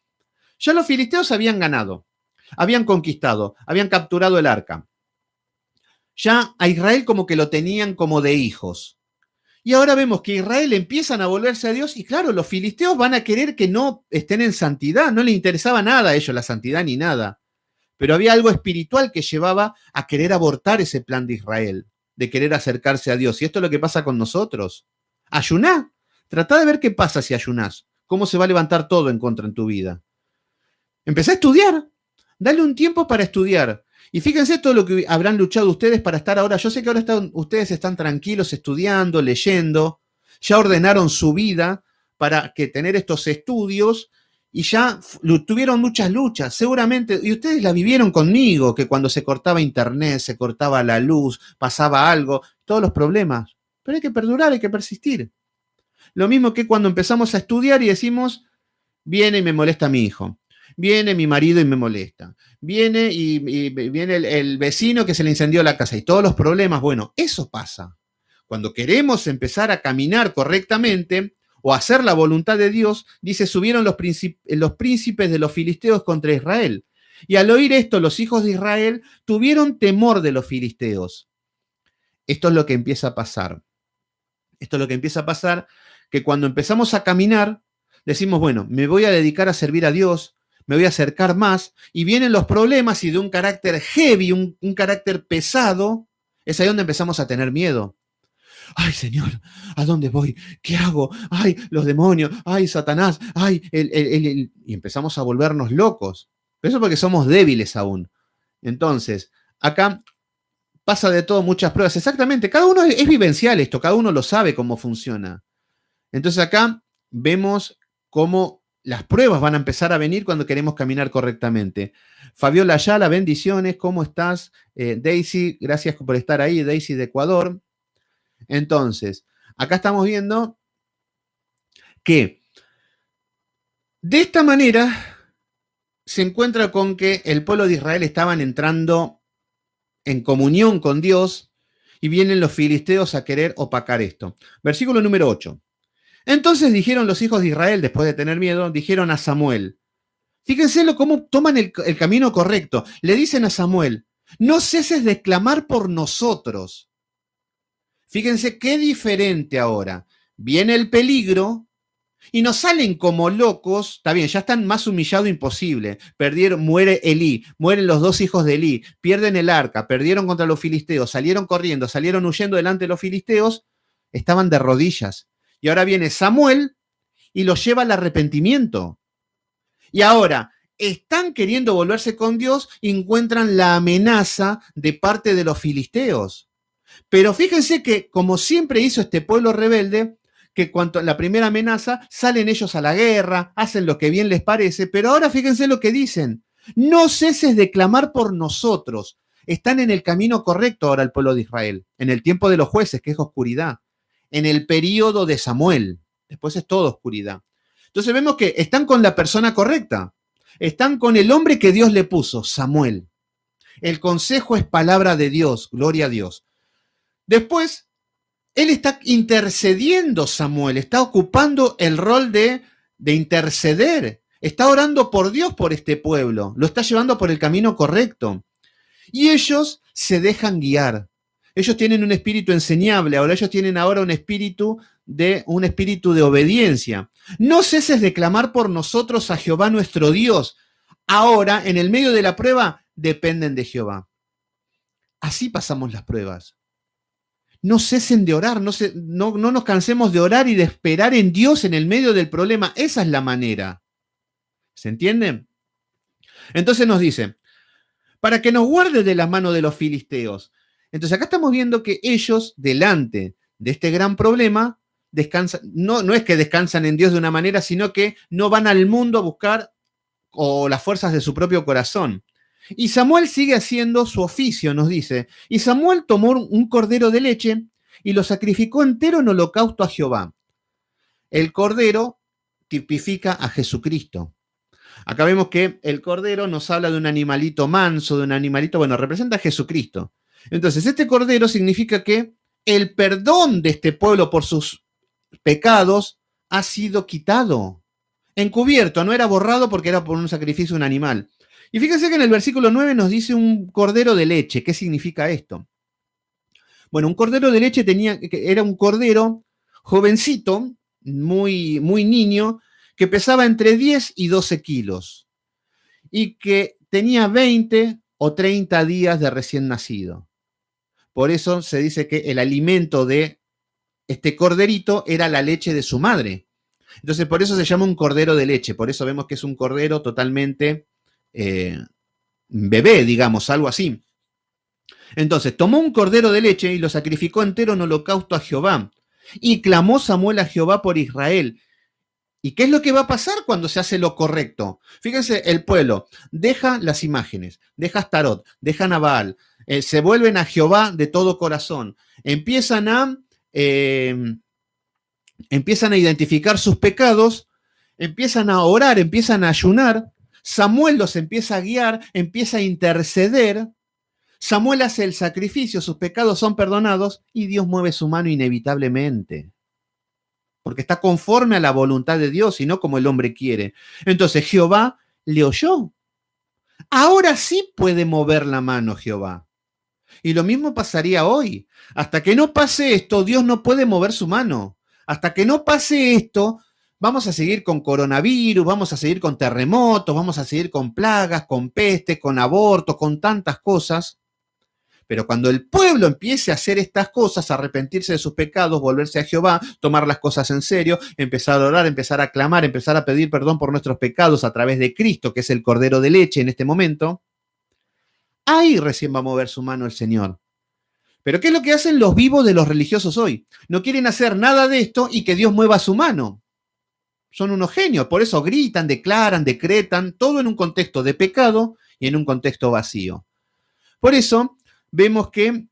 ya los filisteos habían ganado. Habían conquistado, habían capturado el arca. Ya a Israel como que lo tenían como de hijos. Y ahora vemos que Israel empiezan a volverse a Dios y claro, los filisteos van a querer que no estén en santidad, no les interesaba nada a ellos la santidad ni nada. Pero había algo espiritual que llevaba a querer abortar ese plan de Israel, de querer acercarse a Dios. Y esto es lo que pasa con nosotros. Ayuná. Tratá de ver qué pasa si ayunás. Cómo se va a levantar todo en contra en tu vida. Empecé a estudiar. Dale un tiempo para estudiar. Y fíjense todo lo que habrán luchado ustedes para estar ahora. Yo sé que ahora ustedes están tranquilos estudiando, leyendo. Ya ordenaron su vida para que tener estos estudios y ya tuvieron muchas luchas, seguramente, y ustedes la vivieron conmigo, que cuando se cortaba internet, se cortaba la luz, pasaba algo, todos los problemas. Pero hay que perdurar, hay que persistir. Lo mismo que cuando empezamos a estudiar y decimos, viene y me molesta mi hijo, viene mi marido y me molesta, viene y viene el vecino que se le incendió la casa y todos los problemas. Bueno, eso pasa. Cuando queremos empezar a caminar correctamente o hacer la voluntad de Dios, dice, subieron los príncipes de los filisteos contra Israel. Y al oír esto, los hijos de Israel tuvieron temor de los filisteos. Esto es lo que empieza a pasar. Esto es lo que empieza a pasar, que cuando empezamos a caminar, decimos, bueno, me voy a dedicar a servir a Dios, me voy a acercar más, y vienen los problemas y de un carácter heavy, un carácter pesado, es ahí donde empezamos a tener miedo. Ay, Señor, ¿a dónde voy? ¿Qué hago? Ay, los demonios, ay, Satanás, ay, y empezamos a volvernos locos. Pero eso porque somos débiles aún. Entonces, acá pasa de todo, muchas pruebas. Exactamente, cada uno es vivencial esto, cada uno lo sabe cómo funciona. Entonces acá vemos cómo las pruebas van a empezar a venir cuando queremos caminar correctamente. Fabiola Ayala, bendiciones, ¿cómo estás? Daisy, gracias por estar ahí, Daisy de Ecuador. Entonces, acá estamos viendo que de esta manera se encuentra con que el pueblo de Israel estaban entrando en comunión con Dios y vienen los filisteos a querer opacar esto. Versículo número 8. Entonces dijeron los hijos de Israel, después de tener miedo, dijeron a Samuel. Fíjense cómo toman el camino correcto. Le dicen a Samuel, no ceses de clamar por nosotros. Fíjense qué diferente ahora. Viene el peligro y nos salen como locos. Está bien, ya están más humillados imposible. Perdieron, muere Elí, mueren los dos hijos de Elí, pierden el arca, perdieron contra los filisteos, salieron corriendo, salieron huyendo delante de los filisteos, estaban de rodillas. Y ahora viene Samuel y los lleva al arrepentimiento. Y ahora están queriendo volverse con Dios y encuentran la amenaza de parte de los filisteos. Pero fíjense que, como siempre hizo este pueblo rebelde, que cuando la primera amenaza, salen ellos a la guerra, hacen lo que bien les parece, pero ahora fíjense lo que dicen. No ceses de clamar por nosotros. Están en el camino correcto ahora el pueblo de Israel, en el tiempo de los jueces, que es oscuridad, en el periodo de Samuel, después es todo oscuridad. Entonces vemos que están con la persona correcta, están con el hombre que Dios le puso, Samuel. El consejo es palabra de Dios, gloria a Dios. Después, él está intercediendo, Samuel, está ocupando el rol de interceder, está orando por Dios por este pueblo, lo está llevando por el camino correcto. Y ellos se dejan guiar. Ellos tienen un espíritu enseñable, ahora ellos tienen ahora un espíritu de obediencia. No ceses de clamar por nosotros a Jehová nuestro Dios. Ahora, en el medio de la prueba, dependen de Jehová. Así pasamos las pruebas. No cesen de orar, no nos cansemos de orar y de esperar en Dios en el medio del problema. Esa es la manera. ¿Se entiende? Entonces nos dice, para que nos guarde de la mano de los filisteos. Entonces acá estamos viendo que ellos, delante de este gran problema, descansan, no es que descansan en Dios de una manera, sino que no van al mundo a buscar o las fuerzas de su propio corazón. Y Samuel sigue haciendo su oficio, nos dice. Y Samuel tomó un cordero de leche y lo sacrificó entero en holocausto a Jehová. El cordero tipifica a Jesucristo. Acá vemos que el cordero nos habla de un animalito manso, de un animalito, bueno, representa a Jesucristo. Entonces, este cordero significa que el perdón de este pueblo por sus pecados ha sido quitado, encubierto, no era borrado porque era por un sacrificio de un animal. Y fíjense que en el versículo 9 nos dice un cordero de leche. ¿Qué significa esto? Bueno, un cordero de leche era un cordero jovencito, muy niño, que pesaba entre 10 y 12 kilos y que tenía 20 o 30 días de recién nacido. Por eso se dice que el alimento de este corderito era la leche de su madre. Entonces, por eso se llama un cordero de leche. Por eso vemos que es un cordero totalmente bebé, digamos, algo así. Entonces, tomó un cordero de leche y lo sacrificó entero en holocausto a Jehová. Y clamó Samuel a Jehová por Israel. ¿Y qué es lo que va a pasar cuando se hace lo correcto? Fíjense, el pueblo deja las imágenes, deja Astarot, dejan a Baal, se vuelven a Jehová de todo corazón, empiezan a identificar sus pecados, empiezan a orar, empiezan a ayunar, Samuel los empieza a guiar, empieza a interceder, Samuel hace el sacrificio, sus pecados son perdonados y Dios mueve su mano inevitablemente. Porque está conforme a la voluntad de Dios y no como el hombre quiere. Entonces Jehová le oyó. Ahora sí puede mover la mano Jehová. Y lo mismo pasaría hoy. Hasta que no pase esto, Dios no puede mover su mano. Hasta que no pase esto, vamos a seguir con coronavirus, vamos a seguir con terremotos, vamos a seguir con plagas, con pestes, con abortos, con tantas cosas. Pero cuando el pueblo empiece a hacer estas cosas, a arrepentirse de sus pecados, volverse a Jehová, tomar las cosas en serio, empezar a orar, empezar a clamar, empezar a pedir perdón por nuestros pecados a través de Cristo, que es el cordero de leche en este momento, ahí recién va a mover su mano el Señor. Pero ¿qué es lo que hacen los vivos de los religiosos hoy? No quieren hacer nada de esto y que Dios mueva su mano. Son unos genios, por eso gritan, declaran, decretan, todo en un contexto de pecado y en un contexto vacío. Por eso vemos que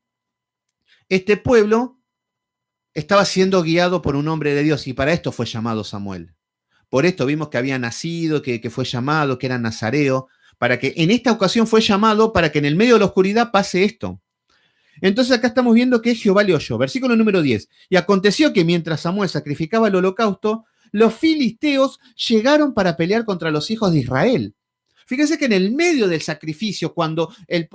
este pueblo estaba siendo guiado por un hombre de Dios y para esto fue llamado Samuel. Por esto vimos que había nacido, que fue llamado, que era nazareo, para que en esta ocasión fue llamado para que en el medio de la oscuridad pase esto. Entonces acá estamos viendo que Jehová le oyó. Versículo número 10. Y aconteció que mientras Samuel sacrificaba el holocausto, los filisteos llegaron para pelear contra los hijos de Israel. Fíjense que en el medio del sacrificio,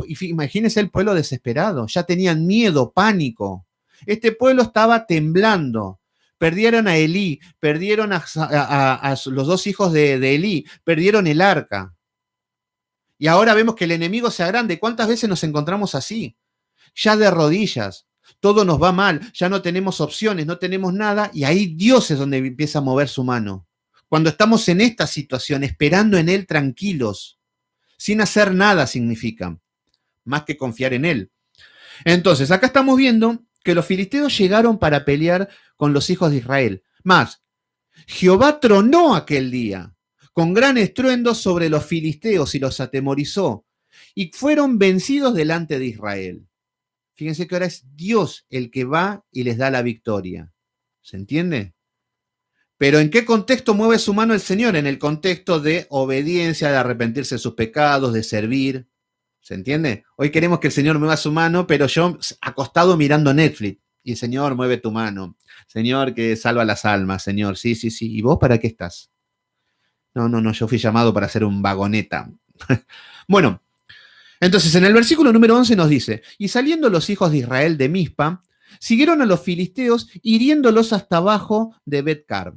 imagínense el pueblo desesperado, ya tenían miedo, pánico. Este pueblo estaba temblando. Perdieron a Elí, perdieron a los dos hijos de Elí, perdieron el arca. Y ahora vemos que el enemigo se agrande. ¿Cuántas veces nos encontramos así? Ya de rodillas, todo nos va mal, ya no tenemos opciones, no tenemos nada, y ahí Dios es donde empieza a mover su mano. Cuando estamos en esta situación, esperando en Él tranquilos, sin hacer nada significa, más que confiar en Él. Entonces, acá estamos viendo que los filisteos llegaron para pelear con los hijos de Israel. Más, Jehová tronó aquel día con gran estruendo sobre los filisteos y los atemorizó, y fueron vencidos delante de Israel. Fíjense que ahora es Dios el que va y les da la victoria. ¿Se entiende? Pero ¿en qué contexto mueve su mano el Señor? En el contexto de obediencia, de arrepentirse de sus pecados, de servir. ¿Se entiende? Hoy queremos que el Señor mueva su mano, pero yo acostado mirando Netflix. Y Señor, mueve tu mano. Señor, que salva las almas. Señor, sí. ¿Y vos para qué estás? No, yo fui llamado para ser un vagoneta. Bueno, entonces en el versículo número 11 nos dice, y saliendo los hijos de Israel de Mizpa, siguieron a los filisteos hiriéndolos hasta abajo de Bet-car.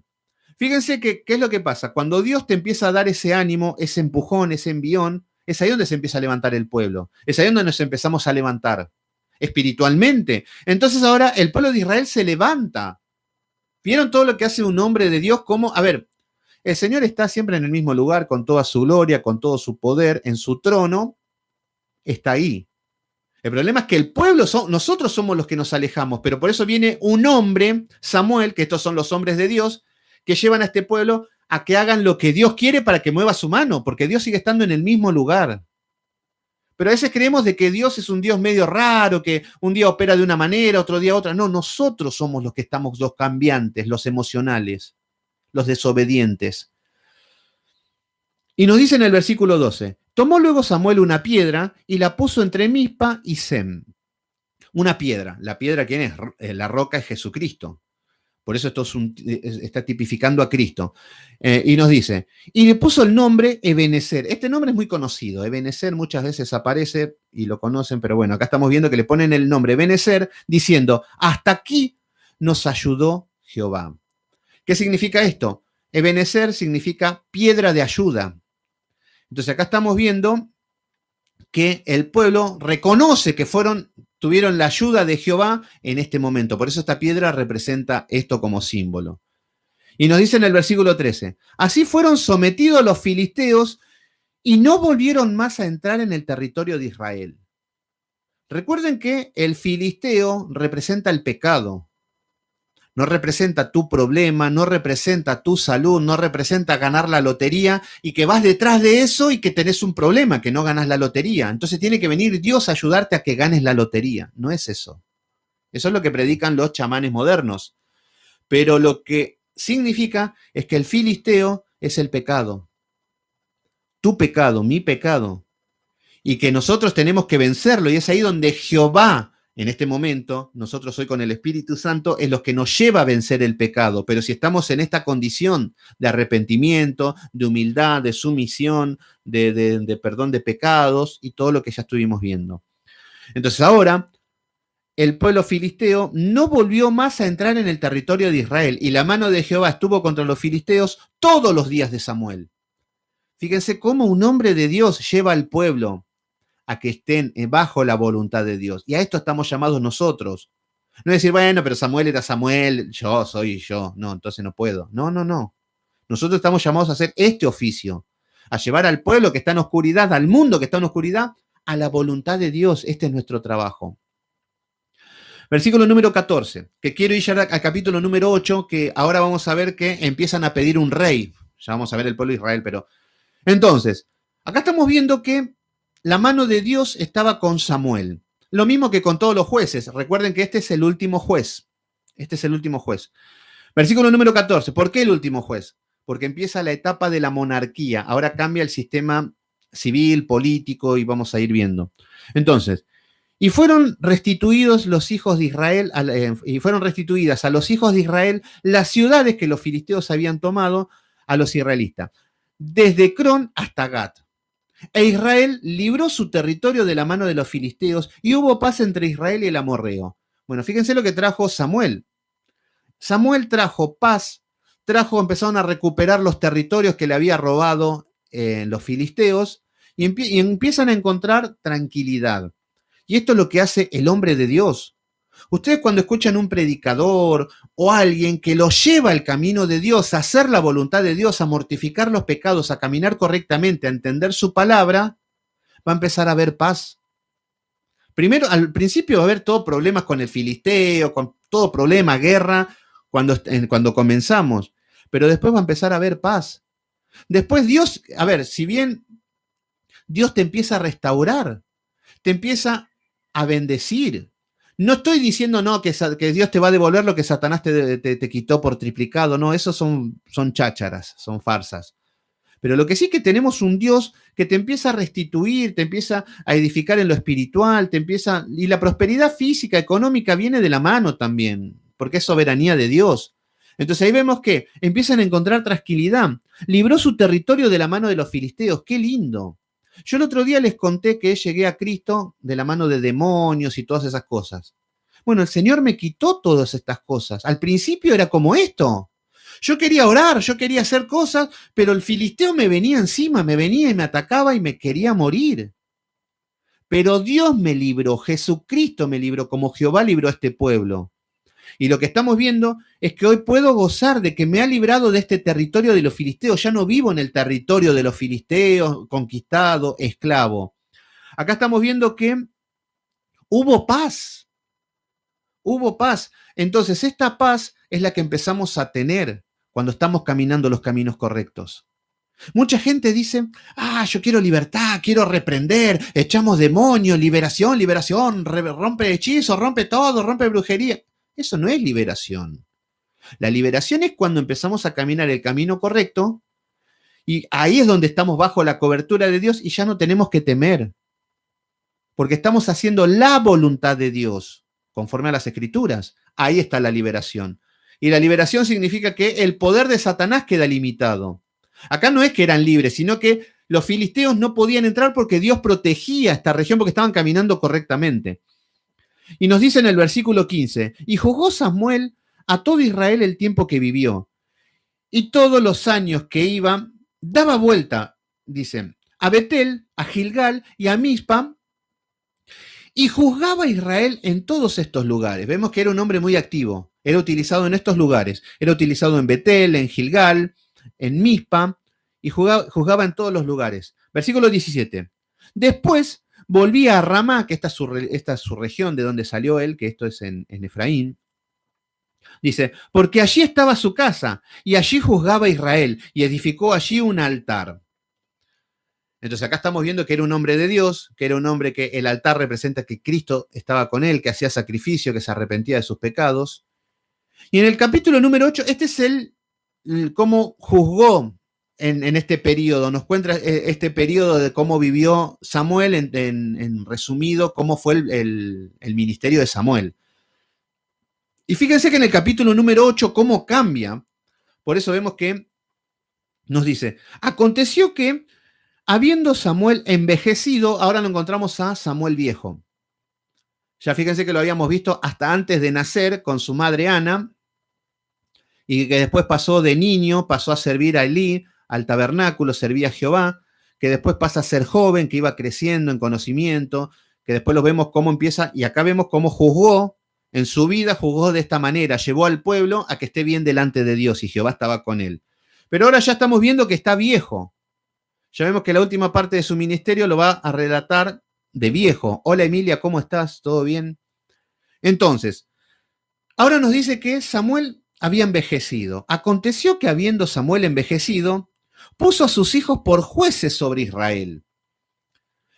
Fíjense que, ¿qué es lo que pasa? Cuando Dios te empieza a dar ese ánimo, ese empujón, ese envión, es ahí donde se empieza a levantar el pueblo. Es ahí donde nos empezamos a levantar espiritualmente. Entonces ahora el pueblo de Israel se levanta. ¿Vieron todo lo que hace un hombre de Dios? ¿Cómo? A ver, el Señor está siempre en el mismo lugar, con toda su gloria, con todo su poder, en su trono, está ahí. El problema es que el pueblo, nosotros somos los que nos alejamos, pero por eso viene un hombre, Samuel, que estos son los hombres de Dios, que llevan a este pueblo a que hagan lo que Dios quiere para que mueva su mano, porque Dios sigue estando en el mismo lugar. Pero a veces creemos de que Dios es un Dios medio raro, que un día opera de una manera, otro día otra. No, nosotros somos los que estamos, los cambiantes, los emocionales, los desobedientes. Y nos dice en el versículo 12, tomó luego Samuel una piedra y la puso entre Mizpa y Sem. Una piedra. ¿La piedra quién es? La roca es Jesucristo. Por eso está tipificando a Cristo. Y nos dice, y le puso el nombre Ebenezer. Este nombre es muy conocido. Ebenezer muchas veces aparece y lo conocen, pero bueno, acá estamos viendo que le ponen el nombre Ebenezer diciendo, hasta aquí nos ayudó Jehová. ¿Qué significa esto? Ebenezer significa piedra de ayuda. Entonces acá estamos viendo que el pueblo reconoce que tuvieron la ayuda de Jehová en este momento. Por eso esta piedra representa esto como símbolo. Y nos dice en el versículo 13, así fueron sometidos los filisteos y no volvieron más a entrar en el territorio de Israel. Recuerden que el filisteo representa el pecado. No representa tu problema, no representa tu salud, no representa ganar la lotería y que vas detrás de eso y que tenés un problema, que no ganas la lotería. Entonces tiene que venir Dios a ayudarte a que ganes la lotería. No es eso. Eso es lo que predican los chamanes modernos. Pero lo que significa es que el filisteo es el pecado. Tu pecado, mi pecado. Y que nosotros tenemos que vencerlo. Y es ahí donde Jehová, en este momento, nosotros hoy con el Espíritu Santo, es lo que nos lleva a vencer el pecado. Pero si estamos en esta condición de arrepentimiento, de humildad, de sumisión, de perdón de pecados y todo lo que ya estuvimos viendo. Entonces ahora, el pueblo filisteo no volvió más a entrar en el territorio de Israel y la mano de Jehová estuvo contra los filisteos todos los días de Samuel. Fíjense cómo un hombre de Dios lleva al pueblo a que estén bajo la voluntad de Dios. Y a esto estamos llamados nosotros. No es decir, bueno, pero Samuel era Samuel, yo soy yo. No, entonces no puedo. No, no, no. Nosotros estamos llamados a hacer este oficio, a llevar al pueblo que está en oscuridad, al mundo que está en oscuridad, a la voluntad de Dios. Este es nuestro trabajo. Versículo número 14, que quiero ir ya al capítulo número 8, que ahora vamos a ver que empiezan a pedir un rey. Ya vamos a ver el pueblo de Israel, pero... Entonces, acá estamos viendo que la mano de Dios estaba con Samuel. Lo mismo que con todos los jueces. Recuerden que este es el último juez. Este es el último juez. Versículo número 14. ¿Por qué el último juez? Porque empieza la etapa de la monarquía. Ahora cambia el sistema civil, político y vamos a ir viendo. Entonces, y fueron restituidos los hijos de Israel, y fueron restituidas a los hijos de Israel las ciudades que los filisteos habían tomado a los israelitas, desde Cron hasta Gat. E Israel libró su territorio de la mano de los filisteos y hubo paz entre Israel y el amorreo. Bueno, fíjense lo que trajo Samuel. Samuel trajo paz, empezaron a recuperar los territorios que le había robado los filisteos y empiezan a encontrar tranquilidad. Y esto es lo que hace el hombre de Dios. Ustedes cuando escuchan un predicador o alguien que los lleva al camino de Dios, a hacer la voluntad de Dios, a mortificar los pecados, a caminar correctamente, a entender su palabra, va a empezar a haber paz. Primero, al principio va a haber todo problemas con el filisteo, con todo problema, guerra, cuando comenzamos. Pero después va a empezar a haber paz. Después Dios, a ver, si bien Dios te empieza a restaurar, te empieza a bendecir. No estoy diciendo no que Dios te va a devolver lo que Satanás te quitó por triplicado. No, eso son chácharas, son farsas. Pero lo que sí que tenemos un Dios que te empieza a restituir, te empieza a edificar en lo espiritual, y la prosperidad física, económica viene de la mano también, porque es soberanía de Dios. Entonces ahí vemos que empiezan a encontrar tranquilidad. Libró su territorio de la mano de los filisteos. ¡Qué lindo! Yo el otro día les conté que llegué a Cristo de la mano de demonios y todas esas cosas. Bueno, el Señor me quitó todas estas cosas. Al principio era como esto. Yo quería orar, yo quería hacer cosas, pero el filisteo me venía encima, me venía y me atacaba y me quería morir. Pero Dios me libró, Jesucristo me libró, como Jehová libró a este pueblo. Y lo que estamos viendo es que hoy puedo gozar de que me ha librado de este territorio de los filisteos. Ya no vivo en el territorio de los filisteos, conquistado, esclavo. Acá estamos viendo que hubo paz. Hubo paz. Entonces, esta paz es la que empezamos a tener cuando estamos caminando los caminos correctos. Mucha gente dice, yo quiero libertad, quiero reprender, echamos demonios, liberación, rompe hechizos, rompe todo, rompe brujería. Eso no es liberación. La liberación es cuando empezamos a caminar el camino correcto y ahí es donde estamos bajo la cobertura de Dios y ya no tenemos que temer. Porque estamos haciendo la voluntad de Dios conforme a las Escrituras. Ahí está la liberación. Y la liberación significa que el poder de Satanás queda limitado. Acá no es que eran libres, sino que los filisteos no podían entrar porque Dios protegía esta región porque estaban caminando correctamente. Y nos dice en el versículo 15, y juzgó Samuel a todo Israel el tiempo que vivió. Y todos los años que iba, daba vuelta, dice, a Betel, a Gilgal y a Mizpa, y juzgaba a Israel en todos estos lugares. Vemos que era un hombre muy activo. Era utilizado en estos lugares. Era utilizado en Betel, en Gilgal, en Mizpa, y juzgaba en todos los lugares. Versículo 17. Después volvía a Ramá, que esta es su región de donde salió él, que esto es en Efraín. Dice, porque allí estaba su casa, y allí juzgaba a Israel, y edificó allí un altar. Entonces acá estamos viendo que era un hombre de Dios, que era un hombre que el altar representa que Cristo estaba con él, que hacía sacrificio, que se arrepentía de sus pecados. Y en el capítulo número 8, este es cómo juzgó en este periodo, nos cuenta este periodo de cómo vivió Samuel, en resumido, cómo fue el ministerio de Samuel. Y fíjense que en el capítulo número 8, cómo cambia. Por eso vemos que nos dice, aconteció que habiendo Samuel envejecido, ahora lo encontramos a Samuel viejo. Ya fíjense que lo habíamos visto hasta antes de nacer con su madre Ana, y que después pasó de niño, pasó a servir a Elí, al tabernáculo, servía a Jehová, que después pasa a ser joven, que iba creciendo en conocimiento, que después lo vemos cómo empieza, y acá vemos cómo juzgó, en su vida juzgó de esta manera, llevó al pueblo a que esté bien delante de Dios, y Jehová estaba con él. Pero ahora ya estamos viendo que está viejo. Ya vemos que la última parte de su ministerio lo va a relatar de viejo. Hola Emilia, ¿cómo estás? ¿Todo bien? Entonces, ahora nos dice que Samuel había envejecido. Aconteció que habiendo Samuel envejecido, puso a sus hijos por jueces sobre Israel.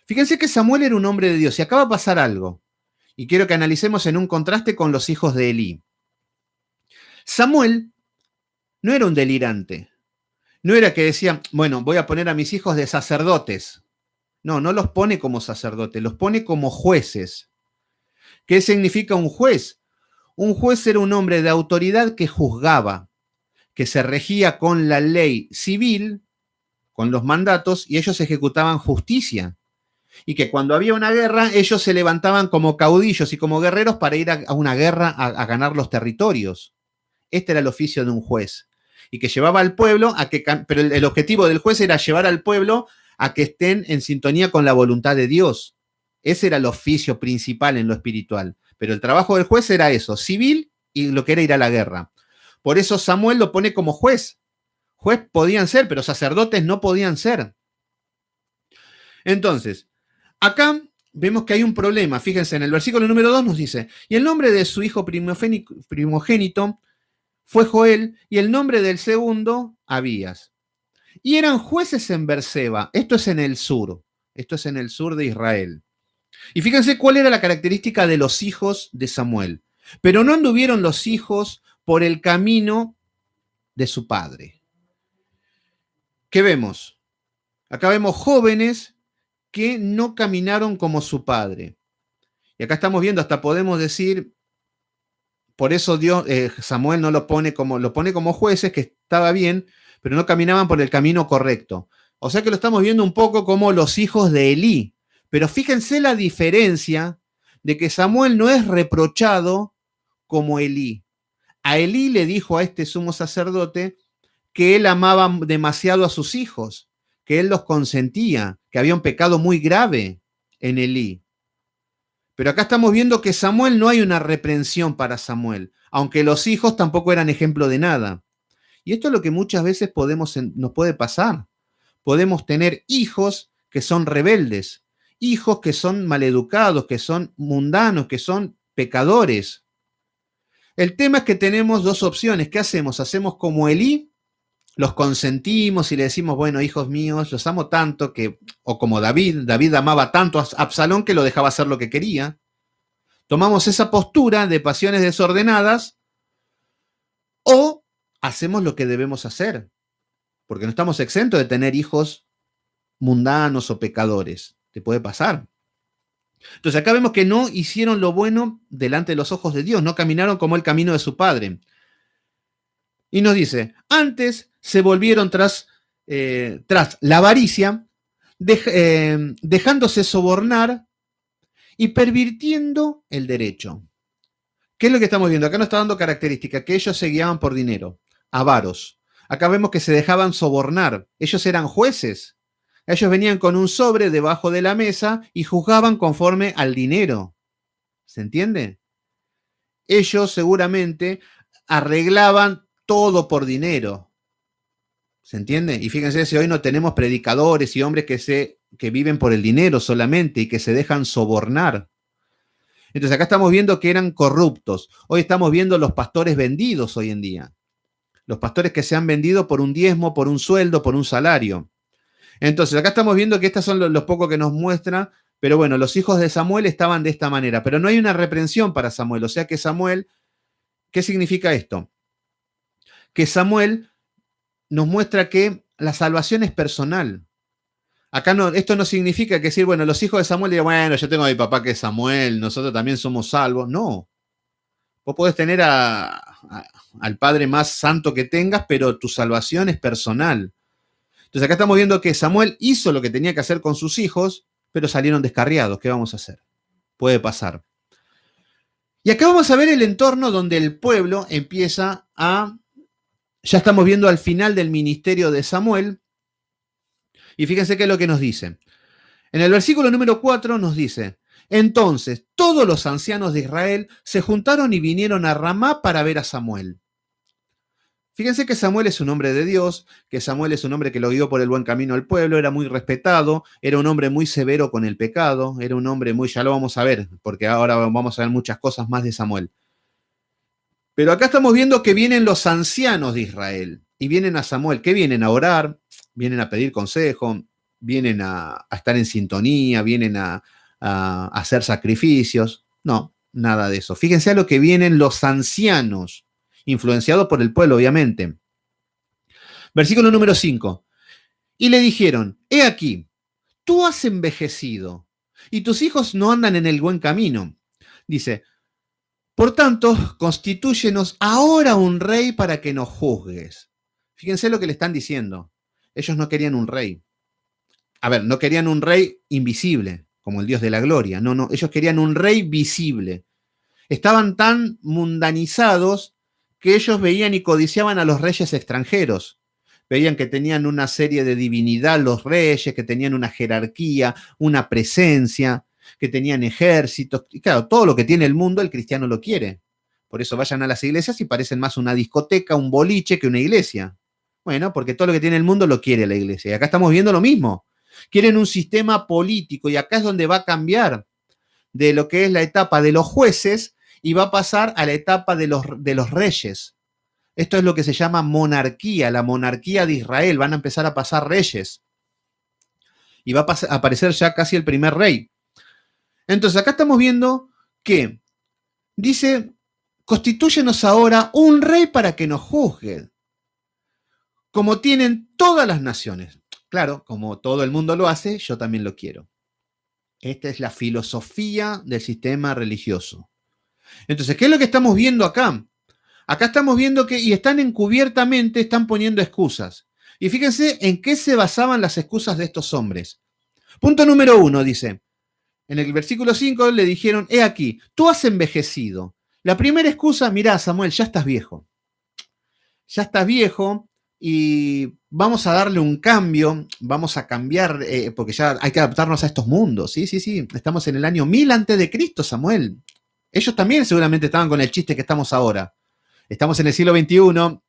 Fíjense que Samuel era un hombre de Dios y acaba de pasar algo. Y quiero que analicemos en un contraste con los hijos de Elí. Samuel no era un delirante. No era que decía, bueno, voy a poner a mis hijos de sacerdotes. No, no los pone como sacerdotes, los pone como jueces. ¿Qué significa un juez? Un juez era un hombre de autoridad que juzgaba, que se regía con la ley civil, con los mandatos, y ellos ejecutaban justicia. Y que cuando había una guerra, ellos se levantaban como caudillos y como guerreros para ir a una guerra a ganar los territorios. Este era el oficio de un juez. Y que llevaba al pueblo a que, pero el objetivo del juez era llevar al pueblo a que estén en sintonía con la voluntad de Dios. Ese era el oficio principal en lo espiritual. Pero el trabajo del juez era eso, civil, y lo que era ir a la guerra. Por eso Samuel lo pone como juez. Juez podían ser, pero sacerdotes no podían ser. Entonces, acá vemos que hay un problema. Fíjense, en el versículo número 2 nos dice, y el nombre de su hijo primogénito fue Joel, y el nombre del segundo, Abías. Y eran jueces en Berseba. Esto es en el sur. Esto es en el sur de Israel. Y fíjense cuál era la característica de los hijos de Samuel. Pero no anduvieron los hijos por el camino de su padre. ¿Qué vemos? Acá vemos jóvenes que no caminaron como su padre. Y acá estamos viendo, hasta podemos decir, por eso Dios, Samuel no lo pone como jueces, que estaba bien, pero no caminaban por el camino correcto. O sea que lo estamos viendo un poco como los hijos de Elí. Pero fíjense la diferencia de que Samuel no es reprochado como Elí. A Elí le dijo a este sumo sacerdote que él amaba demasiado a sus hijos, que él los consentía, que había un pecado muy grave en Elí. Pero acá estamos viendo que Samuel no hay una reprensión para Samuel, aunque los hijos tampoco eran ejemplo de nada. Y esto es lo que muchas veces nos puede pasar. Podemos tener hijos que son rebeldes, hijos que son maleducados, que son mundanos, que son pecadores. El tema es que tenemos dos opciones. ¿Qué hacemos? ¿Hacemos como Elí? Los consentimos y le decimos, bueno, hijos míos, los amo tanto que, o como David amaba tanto a Absalón que lo dejaba hacer lo que quería. Tomamos esa postura de pasiones desordenadas o hacemos lo que debemos hacer, porque no estamos exentos de tener hijos mundanos o pecadores. Te puede pasar. Entonces acá vemos que no hicieron lo bueno delante de los ojos de Dios, no caminaron como el camino de su padre. Y nos dice, antes se volvieron tras la avaricia, dejándose sobornar y pervirtiendo el derecho. ¿Qué es lo que estamos viendo? Acá nos está dando características, que ellos se guiaban por dinero, avaros. Acá vemos que se dejaban sobornar. Ellos eran jueces. Ellos venían con un sobre debajo de la mesa y juzgaban conforme al dinero. ¿Se entiende? Ellos seguramente arreglaban todo por dinero. ¿Se entiende? Y fíjense si hoy no tenemos predicadores y hombres que viven por el dinero solamente y que se dejan sobornar. Entonces acá estamos viendo que eran corruptos. Hoy estamos viendo los pastores vendidos hoy en día. Los pastores que se han vendido por un diezmo, por un sueldo, por un salario. Entonces acá estamos viendo que estos son los pocos que nos muestra, pero bueno, los hijos de Samuel estaban de esta manera, pero no hay una reprensión para Samuel. O sea que Samuel, ¿qué significa esto? Que Samuel nos muestra que la salvación es personal. Acá no, esto no significa que decir, bueno, los hijos de Samuel digan, bueno, yo tengo a mi papá que es Samuel, nosotros también somos salvos. No. Vos podés tener al padre más santo que tengas, pero tu salvación es personal. Entonces acá estamos viendo que Samuel hizo lo que tenía que hacer con sus hijos, pero salieron descarriados. ¿Qué vamos a hacer? Puede pasar. Y acá vamos a ver el entorno donde el pueblo empieza a... Ya estamos viendo al final del ministerio de Samuel. Y fíjense qué es lo que nos dice. En el versículo número 4 nos dice, entonces todos los ancianos de Israel se juntaron y vinieron a Ramá para ver a Samuel. Fíjense que Samuel es un hombre de Dios, que Samuel es un hombre que lo guió por el buen camino al pueblo, era muy respetado, era un hombre muy severo con el pecado, era un hombre muy, ya lo vamos a ver, porque ahora vamos a ver muchas cosas más de Samuel. Pero acá estamos viendo que vienen los ancianos de Israel y vienen a Samuel. ¿Qué vienen? A orar, vienen a pedir consejo, vienen a estar en sintonía, vienen a hacer sacrificios. No, nada de eso. Fíjense a lo que vienen los ancianos, influenciados por el pueblo, obviamente. Versículo número 5. Y le dijeron, he aquí, tú has envejecido y tus hijos no andan en el buen camino. Dice, por tanto, constitúyenos ahora un rey para que nos juzgues. Fíjense lo que le están diciendo. Ellos no querían un rey. A ver, no querían un rey invisible, como el Dios de la gloria. No, no, ellos querían un rey visible. Estaban tan mundanizados que ellos veían y codiciaban a los reyes extranjeros. Veían que tenían una serie de divinidad los reyes, que tenían una jerarquía, una presencia, que tenían ejércitos. Y claro, todo lo que tiene el mundo, el cristiano lo quiere. Por eso vayan a las iglesias y parecen más una discoteca, un boliche que una iglesia. Bueno, porque todo lo que tiene el mundo lo quiere la iglesia. Y acá estamos viendo lo mismo. Quieren un sistema político y acá es donde va a cambiar de lo que es la etapa de los jueces y va a pasar a la etapa de los reyes. Esto es lo que se llama monarquía, la monarquía de Israel. Van a empezar a pasar reyes. Y va a aparecer ya casi el primer rey. Entonces acá estamos viendo que dice, constitúyenos ahora un rey para que nos juzgue, como tienen todas las naciones. Claro, como todo el mundo lo hace, yo también lo quiero. Esta es la filosofía del sistema religioso. Entonces, ¿qué es lo que estamos viendo acá? Acá estamos viendo que, y están encubiertamente, están poniendo excusas. Y fíjense en qué se basaban las excusas de estos hombres. Punto número 1, dice, en el versículo 5 le dijeron, he aquí, tú has envejecido. La primera excusa, mirá, Samuel, ya estás viejo. Ya estás viejo y vamos a darle un cambio, vamos a cambiar, porque ya hay que adaptarnos a estos mundos. Sí, sí, sí, estamos en el año 1000 antes de Cristo, Samuel. Ellos también seguramente estaban con el chiste que estamos ahora. Estamos en el siglo XXI,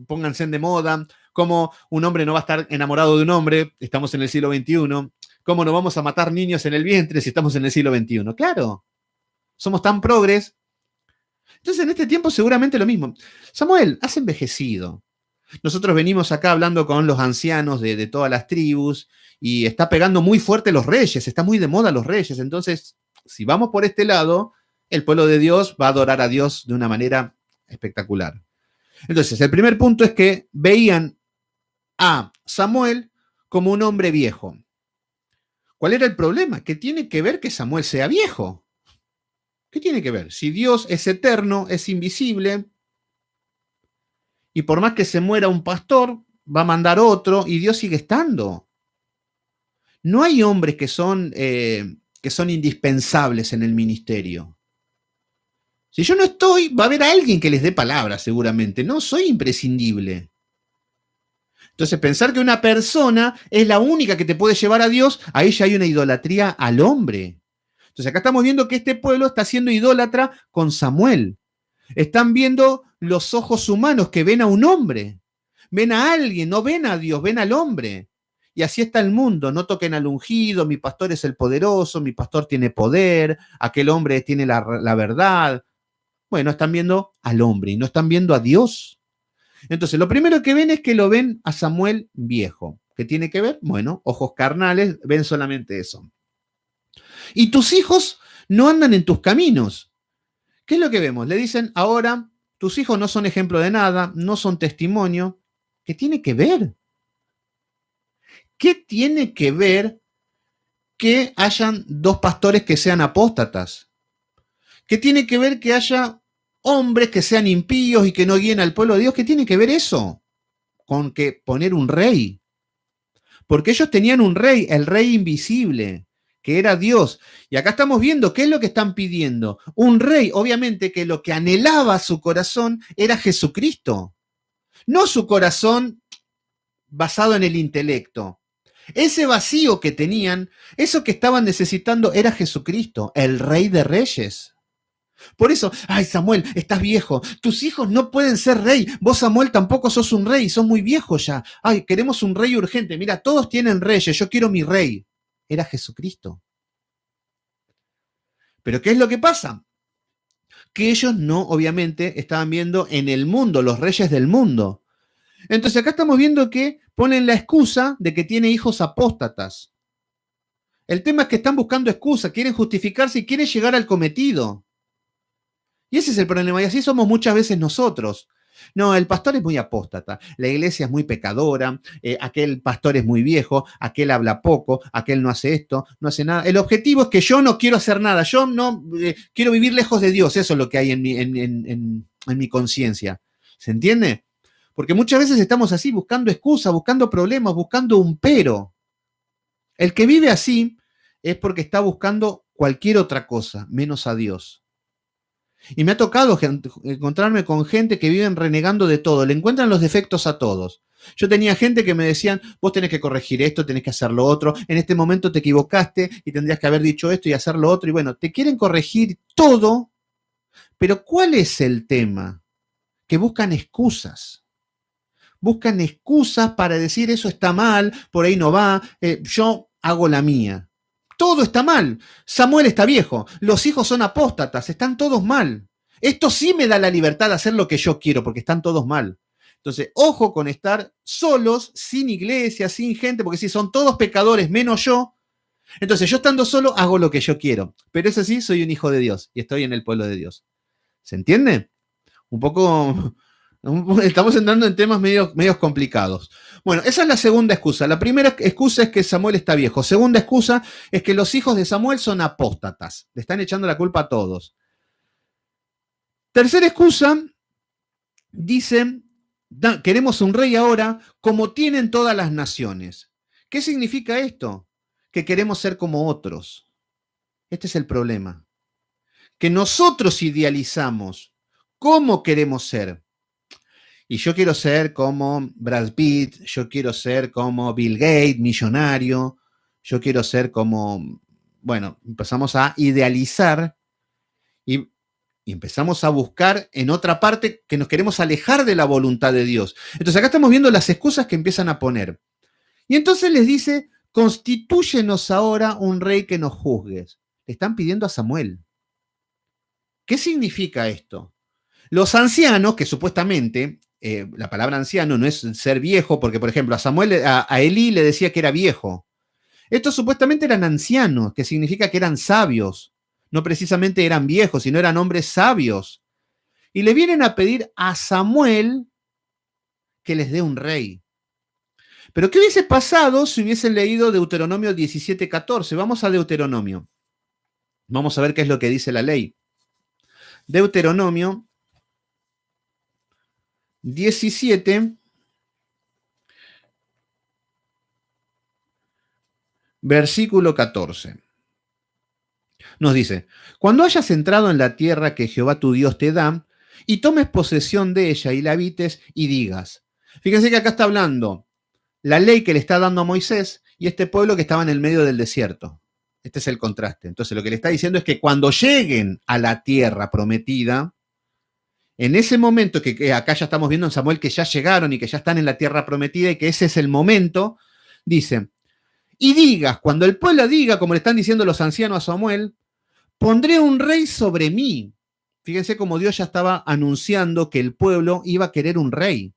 pónganse de moda, cómo un hombre no va a estar enamorado de un hombre, estamos en el siglo XXI, cómo no vamos a matar niños en el vientre si estamos en el siglo XXI. Claro, somos tan progres. Entonces en este tiempo seguramente lo mismo. Samuel, has envejecido. Nosotros venimos acá hablando con los ancianos de todas las tribus y está pegando muy fuerte los reyes, está muy de moda los reyes. Entonces, si vamos por este lado, el pueblo de Dios va a adorar a Dios de una manera espectacular. Entonces, el primer punto es que veían a Samuel como un hombre viejo. ¿Cuál era el problema? ¿Qué tiene que ver que Samuel sea viejo? ¿Qué tiene que ver? Si Dios es eterno, es invisible, Y por más que se muera un pastor, va a mandar otro y Dios sigue estando. No hay hombres que son indispensables en el ministerio. Si yo no estoy, va a haber alguien que les dé palabra seguramente. No soy imprescindible. Entonces, pensar que una persona es la única que te puede llevar a Dios, ahí ya hay una idolatría al hombre. Entonces, acá estamos viendo que este pueblo está siendo idólatra con Samuel. Están viendo los ojos humanos que ven a un hombre. Ven a alguien, no ven a Dios, ven al hombre. Y así está el mundo. No toquen al ungido, mi pastor es el poderoso, mi pastor tiene poder, aquel hombre tiene la verdad. Bueno, están viendo al hombre y no están viendo a Dios. Entonces, lo primero que ven es que lo ven a Samuel viejo. ¿Qué tiene que ver? Bueno, ojos carnales ven solamente eso. Y tus hijos no andan en tus caminos. ¿Qué es lo que vemos? Le dicen, ahora tus hijos no son ejemplo de nada, no son testimonio. ¿Qué tiene que ver? ¿Qué tiene que ver que hayan dos pastores que sean apóstatas? ¿Qué tiene que ver que haya hombres que sean impíos y que no guíen al pueblo de Dios? ¿Qué tiene que ver eso con que poner un rey? Porque ellos tenían un rey, el rey invisible, que era Dios. Y acá estamos viendo qué es lo que están pidiendo. Un rey, obviamente que lo que anhelaba su corazón era Jesucristo. No su corazón basado en el intelecto. Ese vacío que tenían, eso que estaban necesitando era Jesucristo, el Rey de Reyes. Por eso, ay Samuel, estás viejo, tus hijos no pueden ser rey, vos Samuel tampoco sos un rey, sos muy viejo ya. Ay, queremos un rey urgente, mira, todos tienen reyes, yo quiero mi rey. Era Jesucristo. Pero ¿qué es lo que pasa? Que ellos no, obviamente, estaban viendo en el mundo, los reyes del mundo. Entonces acá estamos viendo que ponen la excusa de que tiene hijos apóstatas. El tema es que están buscando excusa, quieren justificarse y quieren llegar al cometido. Y ese es el problema, y así somos muchas veces nosotros. No, el pastor es muy apóstata, la iglesia es muy pecadora, aquel pastor es muy viejo, aquel habla poco, aquel no hace esto, no hace nada. El objetivo es que yo no quiero hacer nada, yo no quiero vivir lejos de Dios, eso es lo que hay en mi conciencia. ¿Se entiende? Porque muchas veces estamos así, buscando excusas, buscando problemas, buscando un pero. El que vive así es porque está buscando cualquier otra cosa, menos a Dios. Y me ha tocado encontrarme con gente que viven renegando de todo, le encuentran los defectos a todos. Yo tenía gente que me decían, vos tenés que corregir esto, tenés que hacer lo otro, en este momento te equivocaste y tendrías que haber dicho esto y hacer lo otro. Y bueno, te quieren corregir todo, pero ¿cuál es el tema? Que buscan excusas. Buscan excusas para decir eso está mal, por ahí no va, yo hago la mía. Todo está mal. Samuel está viejo, los hijos son apóstatas, están todos mal. Esto sí me da la libertad de hacer lo que yo quiero, porque están todos mal. Entonces, ojo con estar solos, sin iglesia, sin gente, porque si son todos pecadores menos yo, entonces yo estando solo hago lo que yo quiero. Pero eso sí, soy un hijo de Dios y estoy en el pueblo de Dios. ¿Se entiende? Un poco estamos entrando en temas medios complicados. Bueno, esa es la segunda excusa. La primera excusa es que Samuel está viejo. Segunda excusa es que los hijos de Samuel son apóstatas. Le están echando la culpa a todos. Tercera excusa, dicen, queremos un rey ahora como tienen todas las naciones. ¿Qué significa esto? Que queremos ser como otros. Este es el problema. Que nosotros idealizamos cómo queremos ser. Y yo quiero ser como Brad Pitt, yo quiero ser como Bill Gates, millonario, yo quiero ser como, bueno, empezamos a idealizar y empezamos a buscar en otra parte que nos queremos alejar de la voluntad de Dios. Entonces acá estamos viendo las excusas que empiezan a poner. Y entonces les dice, constitúyenos ahora un rey que nos juzgue. Le están pidiendo a Samuel. ¿Qué significa esto? Los ancianos, que supuestamente, la palabra anciano no es ser viejo, porque por ejemplo a Samuel, a Elí le decía que era viejo. Estos supuestamente eran ancianos, que significa que eran sabios. No precisamente eran viejos, sino eran hombres sabios. Y le vienen a pedir a Samuel que les dé un rey. Pero ¿qué hubiese pasado si hubiesen leído Deuteronomio 17:14? Vamos a Deuteronomio. Vamos a ver qué es lo que dice la ley. Deuteronomio 17, versículo 14. Nos dice, cuando hayas entrado en la tierra que Jehová tu Dios te da, y tomes posesión de ella y la habites y digas. Fíjense que acá está hablando la ley que le está dando a Moisés y este pueblo que estaba en el medio del desierto. Este es el contraste. Entonces lo que le está diciendo es que cuando lleguen a la tierra prometida, en ese momento que acá ya estamos viendo en Samuel que ya llegaron y que ya están en la tierra prometida y que ese es el momento, dice, y digas, cuando el pueblo diga, como le están diciendo los ancianos a Samuel, pondré un rey sobre mí. Fíjense cómo Dios ya estaba anunciando que el pueblo iba a querer un rey.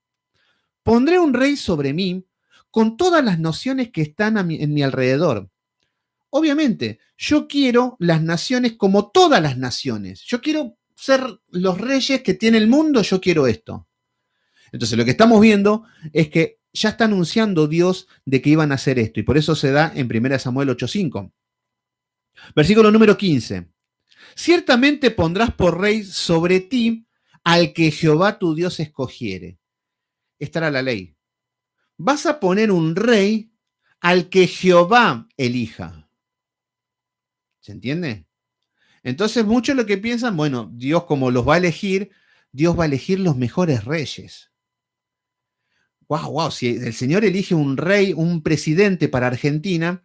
Pondré un rey sobre mí con todas las naciones que están en mi alrededor. Obviamente, yo quiero las naciones como todas las naciones. Yo quiero ser los reyes que tiene el mundo, yo quiero esto. Entonces, lo que estamos viendo es que ya está anunciando Dios de que iban a hacer esto, y por eso se da en 1 Samuel 8:5. Versículo número 15. Ciertamente pondrás por rey sobre ti al que Jehová tu Dios escogiere. Esta era la ley. Vas a poner un rey al que Jehová elija. ¿Se entiende? Entonces muchos lo que piensan, bueno, Dios como los va a elegir, Dios va a elegir los mejores reyes. Wow, si el Señor elige un rey, un presidente para Argentina,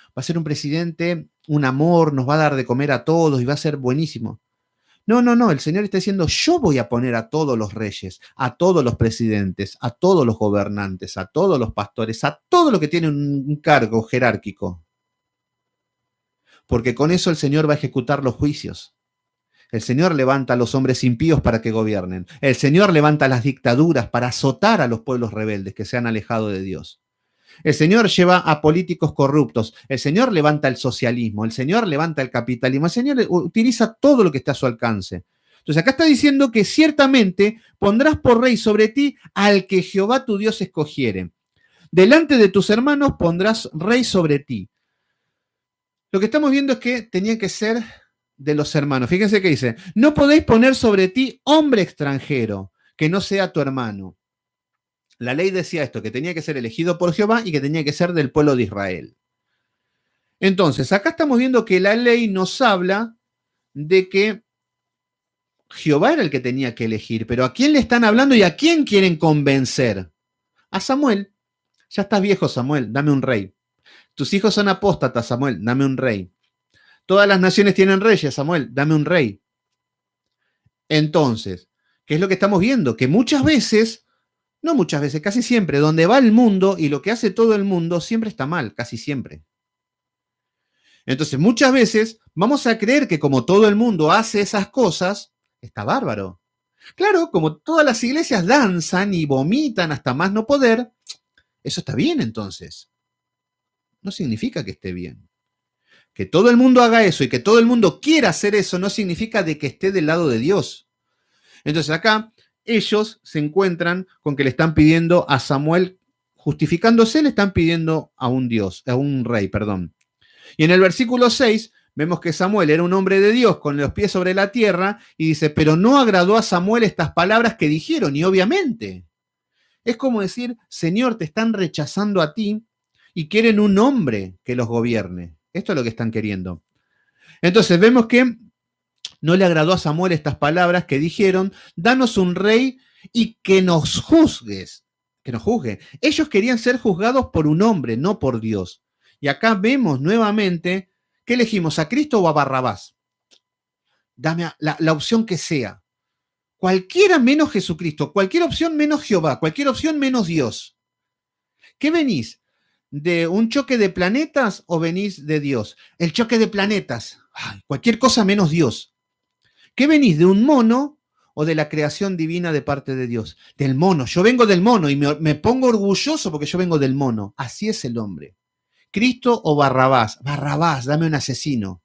va a ser un presidente, un amor, nos va a dar de comer a todos y va a ser buenísimo. No, el Señor está diciendo, yo voy a poner a todos los reyes, a todos los presidentes, a todos los gobernantes, a todos los pastores, a todo lo que tiene un cargo jerárquico. Porque con eso el Señor va a ejecutar los juicios. El Señor levanta a los hombres impíos para que gobiernen. El Señor levanta las dictaduras para azotar a los pueblos rebeldes que se han alejado de Dios. El Señor lleva a políticos corruptos. El Señor levanta el socialismo. El Señor levanta el capitalismo. El Señor utiliza todo lo que está a su alcance. Entonces acá está diciendo que ciertamente pondrás por rey sobre ti al que Jehová tu Dios escogiere. Delante de tus hermanos pondrás rey sobre ti. Lo que estamos viendo es que tenía que ser de los hermanos. Fíjense que dice, no podéis poner sobre ti hombre extranjero que no sea tu hermano. La ley decía esto, que tenía que ser elegido por Jehová y que tenía que ser del pueblo de Israel. Entonces, acá estamos viendo que la ley nos habla de que Jehová era el que tenía que elegir, pero ¿a quién le están hablando y a quién quieren convencer? A Samuel. Ya estás viejo, Samuel, dame un rey. Tus hijos son apóstatas, Samuel, dame un rey. Todas las naciones tienen reyes, Samuel, dame un rey. Entonces, ¿qué es lo que estamos viendo? Que muchas veces, no muchas veces, casi siempre, donde va el mundo y lo que hace todo el mundo siempre está mal, casi siempre. Entonces, muchas veces vamos a creer que como todo el mundo hace esas cosas, está bárbaro. Claro, como todas las iglesias danzan y vomitan hasta más no poder, eso está bien entonces. No significa que esté bien. Que todo el mundo haga eso y que todo el mundo quiera hacer eso no significa de que esté del lado de Dios. Entonces acá ellos se encuentran con que le están pidiendo a Samuel, justificándose, le están pidiendo a un Dios, a un rey, perdón. Y en el versículo 6 vemos que Samuel era un hombre de Dios con los pies sobre la tierra y dice, pero no agradó a Samuel estas palabras que dijeron, y obviamente. Es como decir, Señor, te están rechazando a ti y quieren un hombre que los gobierne. Esto es lo que están queriendo. Entonces vemos que no le agradó a Samuel estas palabras que dijeron, danos un rey y que nos juzgues, que nos juzgue. Ellos querían ser juzgados por un hombre, no por Dios. Y acá vemos nuevamente, ¿qué elegimos? ¿A Cristo o a Barrabás? Dame la opción que sea. Cualquiera menos Jesucristo, cualquier opción menos Jehová, cualquier opción menos Dios. ¿Qué venís? ¿De un choque de planetas o venís de Dios? El choque de planetas. Ay, cualquier cosa menos Dios. ¿Qué venís? ¿De un mono o de la creación divina de parte de Dios? Del mono. Yo vengo del mono y me pongo orgulloso porque yo vengo del mono. Así es el hombre. ¿Cristo o Barrabás? Barrabás, dame un asesino.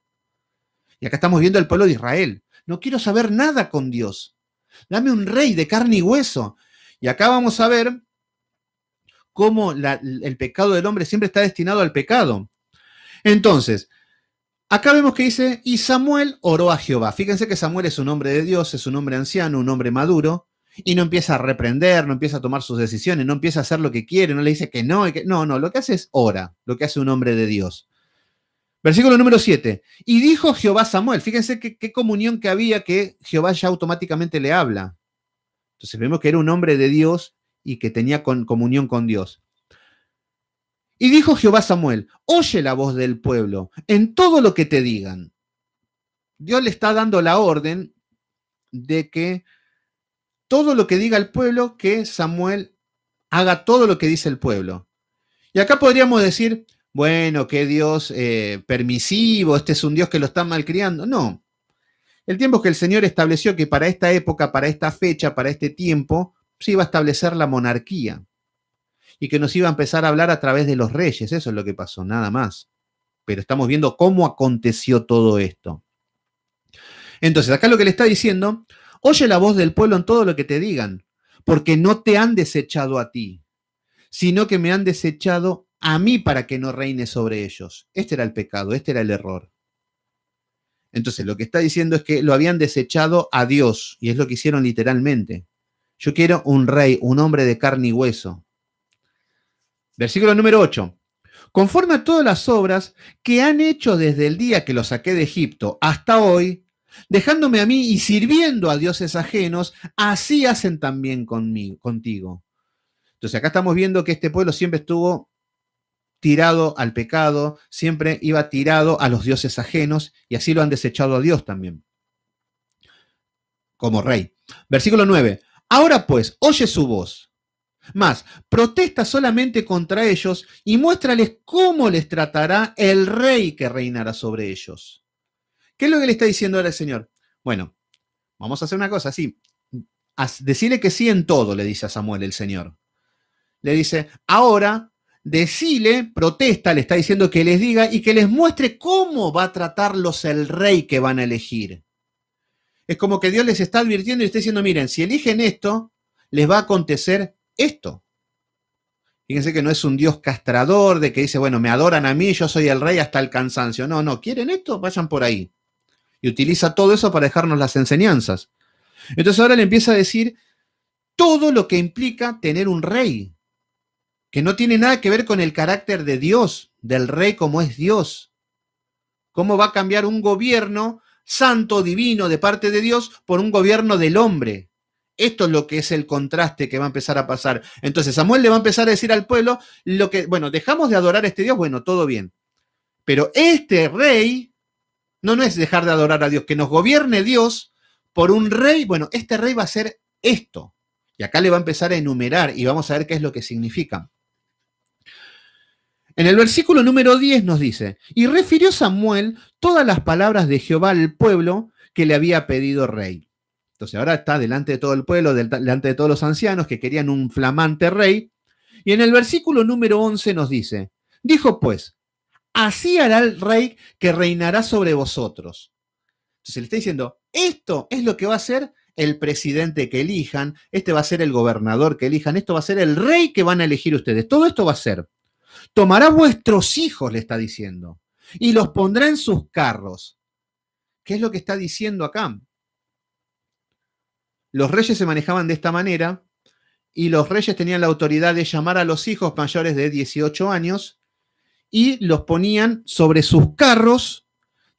Y acá estamos viendo al pueblo de Israel. No quiero saber nada con Dios. Dame un rey de carne y hueso. Y acá vamos a ver cómo el pecado del hombre siempre está destinado al pecado. Entonces, acá vemos que dice, y Samuel oró a Jehová. Fíjense que Samuel es un hombre de Dios, es un hombre anciano, un hombre maduro, Y no empieza a reprender, no empieza a tomar sus decisiones, no empieza a hacer lo que quiere, no le dice que no. No, lo que hace es ora, lo que hace un hombre de Dios. Versículo número 7. Y dijo Jehová a Samuel, fíjense qué comunión que había, que Jehová ya automáticamente le habla. Entonces vemos que era un hombre de Dios y que tenía comunión con Dios. Y dijo Jehová a Samuel, oye la voz del pueblo en todo lo que te digan. Dios le está dando la orden de que todo lo que diga el pueblo, que Samuel haga todo lo que dice el pueblo. Y acá podríamos decir, bueno, que Dios permisivo, este es un Dios que lo está malcriando. No. El tiempo es que el Señor estableció que para esta época, para esta fecha, para este tiempo, se iba a establecer la monarquía. Y que nos iba a empezar a hablar a través de los reyes. Eso es lo que pasó, nada más. Pero estamos viendo cómo aconteció todo esto. Entonces, acá lo que le está diciendo, oye la voz del pueblo en todo lo que te digan, porque no te han desechado a ti, sino que me han desechado a mí para que no reine sobre ellos. Este era el pecado, este era el error. Entonces, lo que está diciendo es que lo habían desechado a Dios, y es lo que hicieron literalmente. Yo quiero un rey, un hombre de carne y hueso. Versículo número 8. Conforme a todas las obras que han hecho desde el día que los saqué de Egipto hasta hoy, dejándome a mí y sirviendo a dioses ajenos, así hacen también contigo. Entonces acá estamos viendo que este pueblo siempre estuvo tirado al pecado, siempre iba tirado a los dioses ajenos, y así lo han desechado a Dios también, como rey. Versículo 9. Ahora pues, oye su voz. Más, protesta solamente contra ellos y muéstrales cómo les tratará el rey que reinará sobre ellos. ¿Qué es lo que le está diciendo ahora el Señor? Bueno, vamos a hacer una cosa así. Decirle que sí en todo, le dice a Samuel el Señor. Le dice, ahora decile, protesta, le está diciendo que les diga y que les muestre cómo va a tratarlos el rey que van a elegir. Es como que Dios les está advirtiendo y está diciendo, miren, si eligen esto, les va a acontecer esto. Fíjense que no es un Dios castrador de que dice, bueno, me adoran a mí, yo soy el rey hasta el cansancio. No, ¿quieren esto? Vayan por ahí. Y utiliza todo eso para dejarnos las enseñanzas. Entonces ahora le empieza a decir todo lo que implica tener un rey, que no tiene nada que ver con el carácter de Dios, del rey como es Dios. ¿Cómo va a cambiar un gobierno santo, divino, de parte de Dios, por un gobierno del hombre? Esto es lo que es el contraste que va a empezar a pasar. Entonces Samuel le va a empezar a decir al pueblo lo que, bueno, dejamos de adorar a este Dios, bueno, todo bien. Pero este rey, no es dejar de adorar a Dios, que nos gobierne Dios por un rey, bueno, este rey va a ser esto. Y acá le va a empezar a enumerar y vamos a ver qué es lo que significa. En el versículo número 10 nos dice, y refirió Samuel todas las palabras de Jehová al pueblo que le había pedido rey. Entonces ahora está delante de todo el pueblo, delante de todos los ancianos que querían un flamante rey. Y en el versículo número 11 nos dice, dijo pues, así hará el rey que reinará sobre vosotros. Entonces le está diciendo, esto es lo que va a ser el presidente que elijan, este va a ser el gobernador que elijan, esto va a ser el rey que van a elegir ustedes. Todo esto va a ser. Tomará vuestros hijos, le está diciendo, y los pondrá en sus carros. ¿Qué es lo que está diciendo acá? Los reyes se manejaban de esta manera y los reyes tenían la autoridad de llamar a los hijos mayores de 18 años y los ponían sobre sus carros,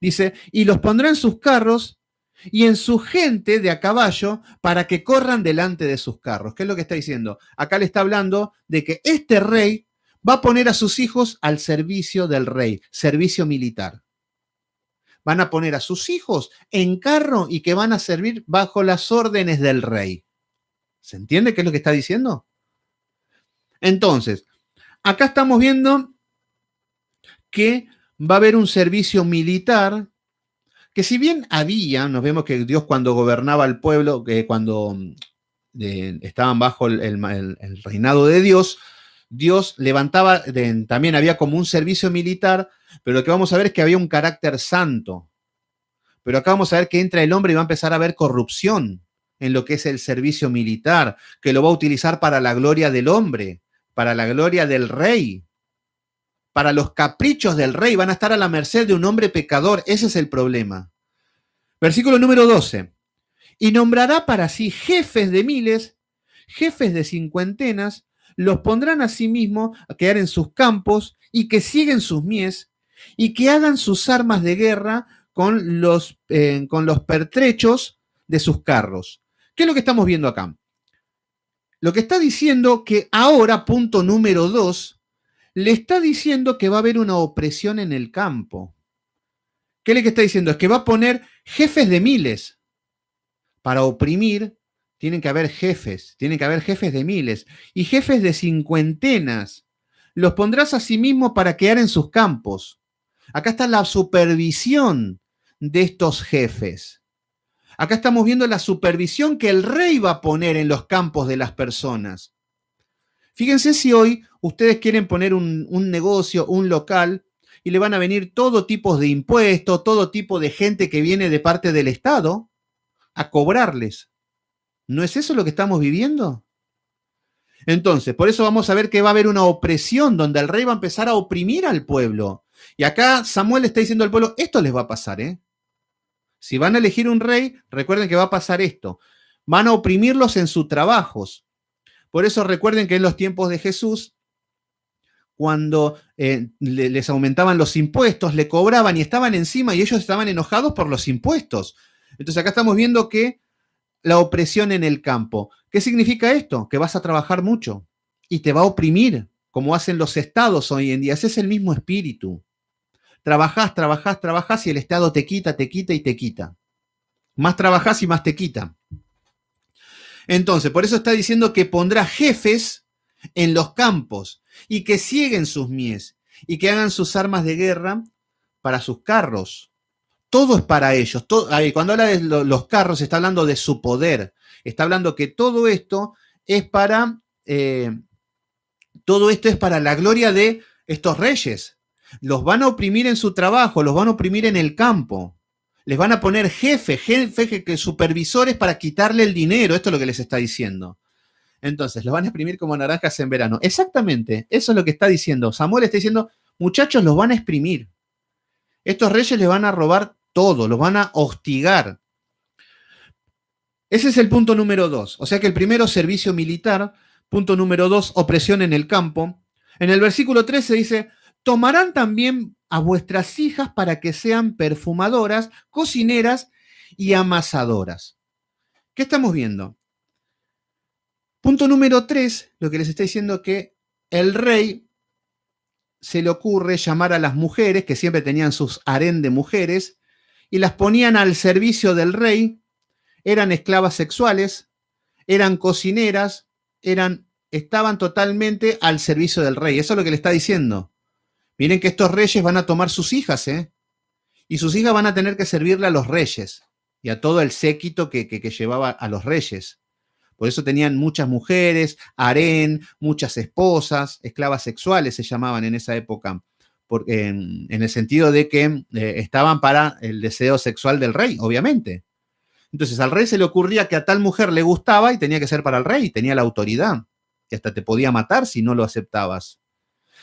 dice, y los pondrá en sus carros y en su gente de a caballo para que corran delante de sus carros. ¿Qué es lo que está diciendo? Acá le está hablando de que este rey va a poner a sus hijos al servicio del rey, servicio militar. Van a poner a sus hijos en carro y que van a servir bajo las órdenes del rey. ¿Se entiende qué es lo que está diciendo? Entonces, acá estamos viendo que va a haber un servicio militar que si bien había, nos vemos que Dios cuando gobernaba el pueblo, cuando estaban bajo el reinado de Dios, Dios levantaba, también había como un servicio militar, pero lo que vamos a ver es que había un carácter santo. Pero acá vamos a ver que entra el hombre y va a empezar a haber corrupción en lo que es el servicio militar, que lo va a utilizar para la gloria del hombre, para la gloria del rey, para los caprichos del rey, van a estar a la merced de un hombre pecador. Ese es el problema. Versículo número 12. Y nombrará para sí jefes de miles, jefes de cincuentenas, los pondrán a sí mismo a quedar en sus campos y que siguen sus mies y que hagan sus armas de guerra con los pertrechos de sus carros. ¿Qué es lo que estamos viendo acá? Lo que está diciendo que ahora, punto número 2, le está diciendo que va a haber una opresión en el campo. ¿Qué es lo que está diciendo? Es que va a poner jefes de miles. Para oprimir, tienen que haber jefes de miles y jefes de cincuentenas. Los pondrás a sí mismo para quedar en sus campos. Acá está la supervisión de estos jefes. Acá estamos viendo la supervisión que el rey va a poner en los campos de las personas. Fíjense si hoy ustedes quieren poner un negocio, un local, y le van a venir todo tipo de impuestos, todo tipo de gente que viene de parte del Estado a cobrarles. ¿No es eso lo que estamos viviendo? Entonces, por eso vamos a ver que va a haber una opresión donde el rey va a empezar a oprimir al pueblo. Y acá Samuel está diciendo al pueblo, esto les va a pasar, ¿eh? Si van a elegir un rey, recuerden que va a pasar esto. Van a oprimirlos en sus trabajos. Por eso recuerden que en los tiempos de Jesús, cuando les aumentaban los impuestos, le cobraban y estaban encima y ellos estaban enojados por los impuestos. Entonces acá estamos viendo que la opresión en el campo. ¿Qué significa esto? Que vas a trabajar mucho y te va a oprimir, como hacen los estados hoy en día. Ese es el mismo espíritu. Trabajás, trabajás, trabajás y el Estado te quita, te quita y te quita. Más trabajás y más te quita. Entonces, por eso está diciendo que pondrá jefes en los campos y que cieguen sus mies y que hagan sus armas de guerra para sus carros. Todo es para ellos. Cuando habla de los carros, está hablando de su poder. Está hablando que todo esto es para la gloria de estos reyes. Los van a oprimir en su trabajo, los van a oprimir en el campo. Les van a poner jefes, supervisores para quitarle el dinero. Esto es lo que les está diciendo. Entonces, los van a exprimir como naranjas en verano. Exactamente, eso es lo que está diciendo. Samuel está diciendo, muchachos, los van a exprimir. Estos reyes les van a robar todo, los van a hostigar. Ese es el punto número 2. O sea que el primero, servicio militar. Punto número 2, opresión en el campo. En el versículo 13 dice, tomarán también a vuestras hijas para que sean perfumadoras, cocineras y amasadoras. ¿Qué estamos viendo? Punto número 3, lo que les está diciendo es que el rey se le ocurre llamar a las mujeres, que siempre tenían sus harén de mujeres, y las ponían al servicio del rey. Eran esclavas sexuales, eran cocineras, estaban totalmente al servicio del rey. Eso es lo que le está diciendo. Miren que estos reyes van a tomar sus hijas, y sus hijas van a tener que servirle a los reyes y a todo el séquito que llevaba a los reyes. Por eso tenían muchas mujeres, harén, muchas esposas, esclavas sexuales se llamaban en esa época, en el sentido de que estaban para el deseo sexual del rey, obviamente. Entonces al rey se le ocurría que a tal mujer le gustaba y tenía que ser para el rey, tenía la autoridad, que hasta te podía matar si no lo aceptabas.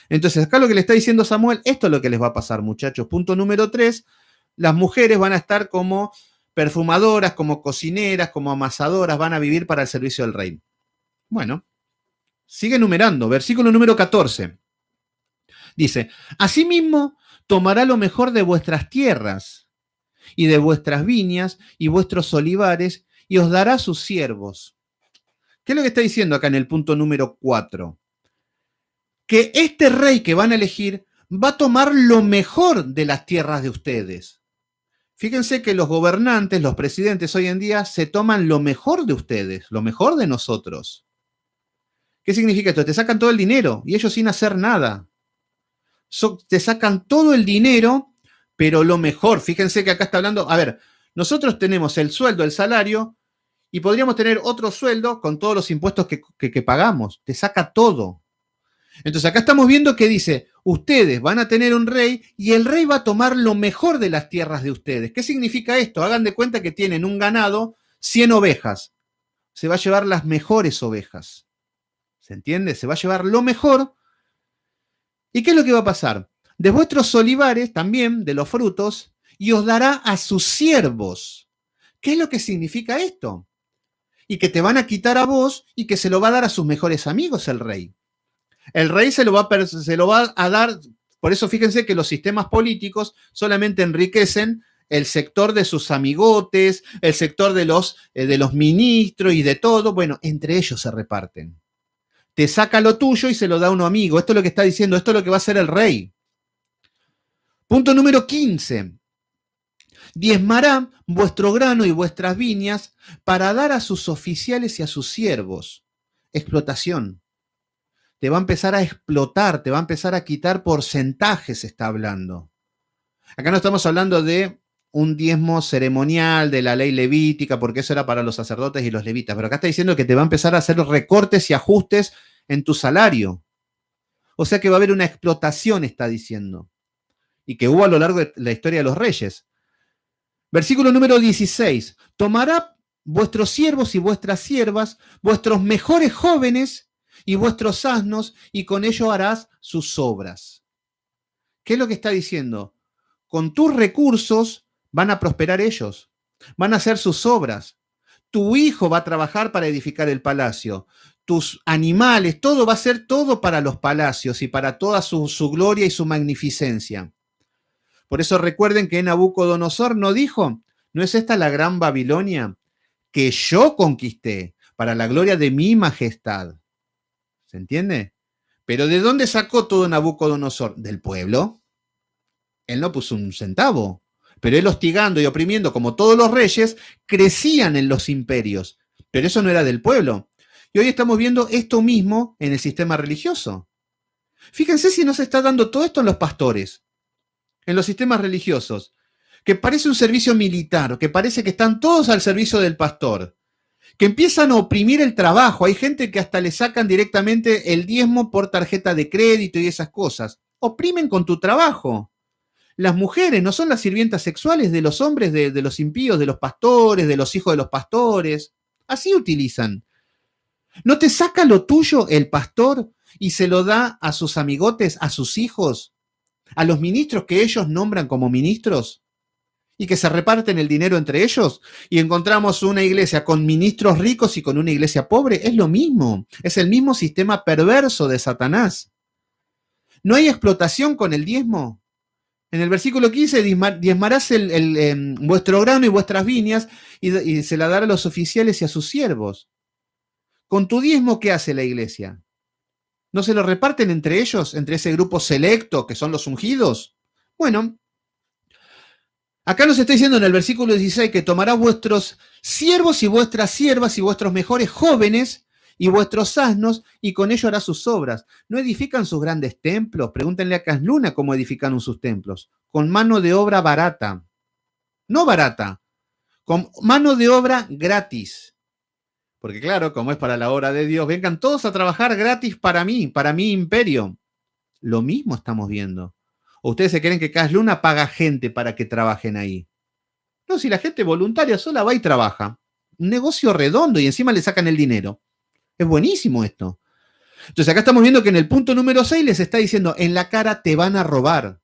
Entonces acá lo que le está diciendo Samuel, esto es lo que les va a pasar, muchachos. Punto número 3, las mujeres van a estar como perfumadoras, como cocineras, como amasadoras, van a vivir para el servicio del rey. Bueno, sigue enumerando, versículo número 14. Dice, asimismo tomará lo mejor de vuestras tierras y de vuestras viñas y vuestros olivares y os dará sus siervos. ¿Qué es lo que está diciendo acá en el punto número 4? Que este rey que van a elegir va a tomar lo mejor de las tierras de ustedes. Fíjense que los gobernantes, los presidentes hoy en día se toman lo mejor de ustedes, lo mejor de nosotros. ¿Qué significa esto? Te sacan todo el dinero y ellos sin hacer nada. Te sacan todo el dinero, pero lo mejor. Fíjense que acá está hablando, a ver, nosotros tenemos el sueldo, el salario, y podríamos tener otro sueldo con todos los impuestos que pagamos. Te saca todo. Entonces acá estamos viendo que dice, ustedes van a tener un rey y el rey va a tomar lo mejor de las tierras de ustedes. ¿Qué significa esto? Hagan de cuenta que tienen un ganado, 100 ovejas. Se va a llevar las mejores ovejas. ¿Se entiende? Se va a llevar lo mejor. ¿Y qué es lo que va a pasar? De vuestros olivares también, de los frutos, y os dará a sus siervos, ¿Qué es lo que significa esto? Y que te van a quitar a vos y que se lo va a dar a sus mejores amigos el rey. El rey se lo va a dar, por eso fíjense que los sistemas políticos solamente enriquecen el sector de sus amigotes, el sector de los ministros y de todo. Bueno, entre ellos se reparten. Te saca lo tuyo y se lo da a un amigo. Esto es lo que está diciendo, esto es lo que va a hacer el rey. Punto número 15. Diezmará vuestro grano y vuestras viñas para dar a sus oficiales y a sus siervos. Explotación. Te va a empezar a explotar, te va a empezar a quitar porcentajes, está hablando. Acá no estamos hablando de un diezmo ceremonial de la ley levítica, porque eso era para los sacerdotes y los levitas, pero acá está diciendo que te va a empezar a hacer recortes y ajustes en tu salario. O sea que va a haber una explotación, está diciendo, y que hubo a lo largo de la historia de los reyes. Versículo número 16. Tomará vuestros siervos y vuestras siervas, vuestros mejores jóvenes y vuestros asnos, y con ello harás sus obras. ¿Qué es lo que está diciendo? Con tus recursos van a prosperar ellos, van a hacer sus obras. Tu hijo va a trabajar para edificar el palacio. Tus animales, todo va a ser todo para los palacios y para toda su gloria y su magnificencia. Por eso recuerden que Nabucodonosor no dijo, ¿no es esta la gran Babilonia que yo conquisté para la gloria de mi majestad? ¿Se entiende? Pero ¿de dónde sacó todo Nabucodonosor? Del pueblo. Él no puso un centavo, pero él hostigando y oprimiendo como todos los reyes, crecían en los imperios, pero eso no era del pueblo. Y hoy estamos viendo esto mismo en el sistema religioso. Fíjense si nos está dando todo esto en los pastores, en los sistemas religiosos, que parece un servicio militar, que parece que están todos al servicio del pastor, que empiezan a oprimir el trabajo. Hay gente que hasta le sacan directamente el diezmo por tarjeta de crédito y esas cosas. Oprimen con tu trabajo. Las mujeres no son las sirvientas sexuales de los hombres, de los impíos, de los pastores, de los hijos de los pastores. Así utilizan. ¿No te saca lo tuyo el pastor y se lo da a sus amigotes, a sus hijos, a los ministros que ellos nombran como ministros? Y que se reparten el dinero entre ellos, y encontramos una iglesia con ministros ricos y con una iglesia pobre. Es lo mismo, es el mismo sistema perverso de Satanás. ¿No hay explotación con el diezmo? En el versículo 15, diezmarás vuestro grano y vuestras viñas, y se la dará a los oficiales y a sus siervos. Con tu diezmo, ¿qué hace la iglesia? ¿No se lo reparten entre ellos, entre ese grupo selecto que son los ungidos? Bueno, acá nos está diciendo en el versículo 16 que tomará vuestros siervos y vuestras siervas y vuestros mejores jóvenes y vuestros asnos, y con ello hará sus obras. ¿No edifican sus grandes templos? Pregúntenle a Casluna cómo edificaron sus templos. Con mano de obra barata. No barata, con mano de obra gratis. Porque claro, como es para la obra de Dios, vengan todos a trabajar gratis para mi imperio. Lo mismo estamos viendo. ¿O ustedes se creen que Casluna paga gente para que trabajen ahí? No, si la gente voluntaria sola va y trabaja. Un negocio redondo y encima le sacan el dinero. Es buenísimo esto. Entonces acá estamos viendo que en el punto número 6 les está diciendo, en la cara te van a robar.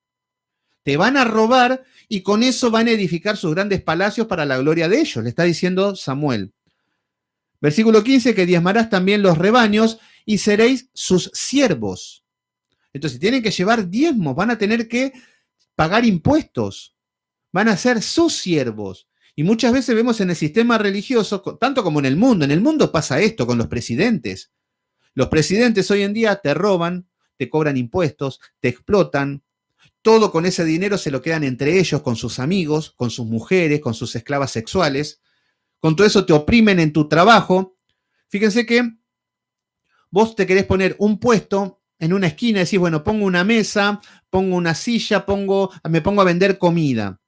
Te van a robar y con eso van a edificar sus grandes palacios para la gloria de ellos, le está diciendo Samuel. Versículo 15, que diezmarás también los rebaños y seréis sus siervos. Entonces tienen que llevar diezmos, van a tener que pagar impuestos, van a ser sus siervos. Y muchas veces vemos en el sistema religioso, tanto como en el mundo pasa esto con los presidentes. Los presidentes hoy en día te roban, te cobran impuestos, te explotan, todo con ese dinero se lo quedan entre ellos, con sus amigos, con sus mujeres, con sus esclavas sexuales. Con todo eso te oprimen en tu trabajo. Fíjense que vos te querés poner un puesto en una esquina, decís, bueno, pongo una mesa, pongo una silla, me pongo a vender comida.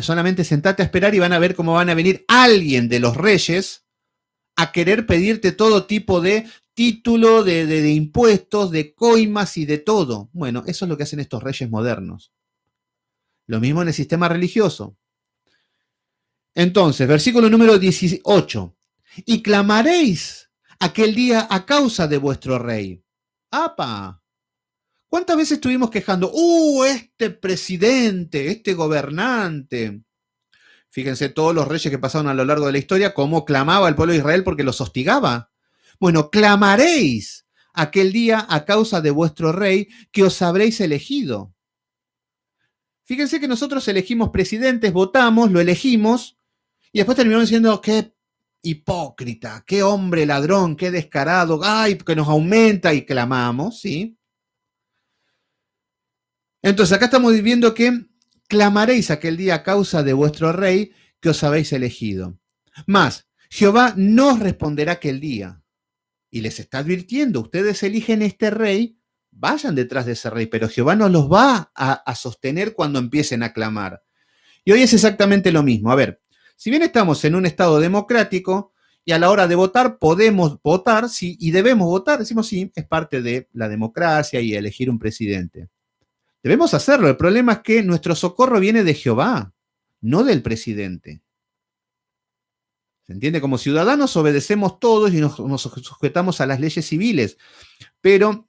Solamente sentate a esperar y van a ver cómo van a venir alguien de los reyes a querer pedirte todo tipo de título, de impuestos, de coimas y de todo. Bueno, eso es lo que hacen estos reyes modernos. Lo mismo en el sistema religioso. Entonces, versículo número 18. Y clamaréis aquel día a causa de vuestro rey. ¡Apa! ¿Cuántas veces estuvimos quejando? Este presidente, este gobernante! Fíjense todos los reyes que pasaron a lo largo de la historia, cómo clamaba el pueblo de Israel porque los hostigaba. Bueno, clamaréis aquel día a causa de vuestro rey que os habréis elegido. Fíjense que nosotros elegimos presidentes, votamos, lo elegimos, y después terminamos diciendo, qué hipócrita, qué hombre ladrón, qué descarado, ay, que nos aumenta y clamamos, ¿sí? Entonces acá estamos viendo que clamaréis aquel día a causa de vuestro rey que os habéis elegido. Más, Jehová no os responderá aquel día. Y les está advirtiendo, ustedes eligen este rey, vayan detrás de ese rey, pero Jehová no los va a sostener cuando empiecen a clamar. Y hoy es exactamente lo mismo. A ver, si bien estamos en un estado democrático y a la hora de votar podemos votar, sí, y debemos votar, decimos sí, es parte de la democracia y elegir un presidente. Debemos hacerlo. El problema es que nuestro socorro viene de Jehová, no del presidente. ¿Se entiende? Como ciudadanos obedecemos todos y nos sujetamos a las leyes civiles, pero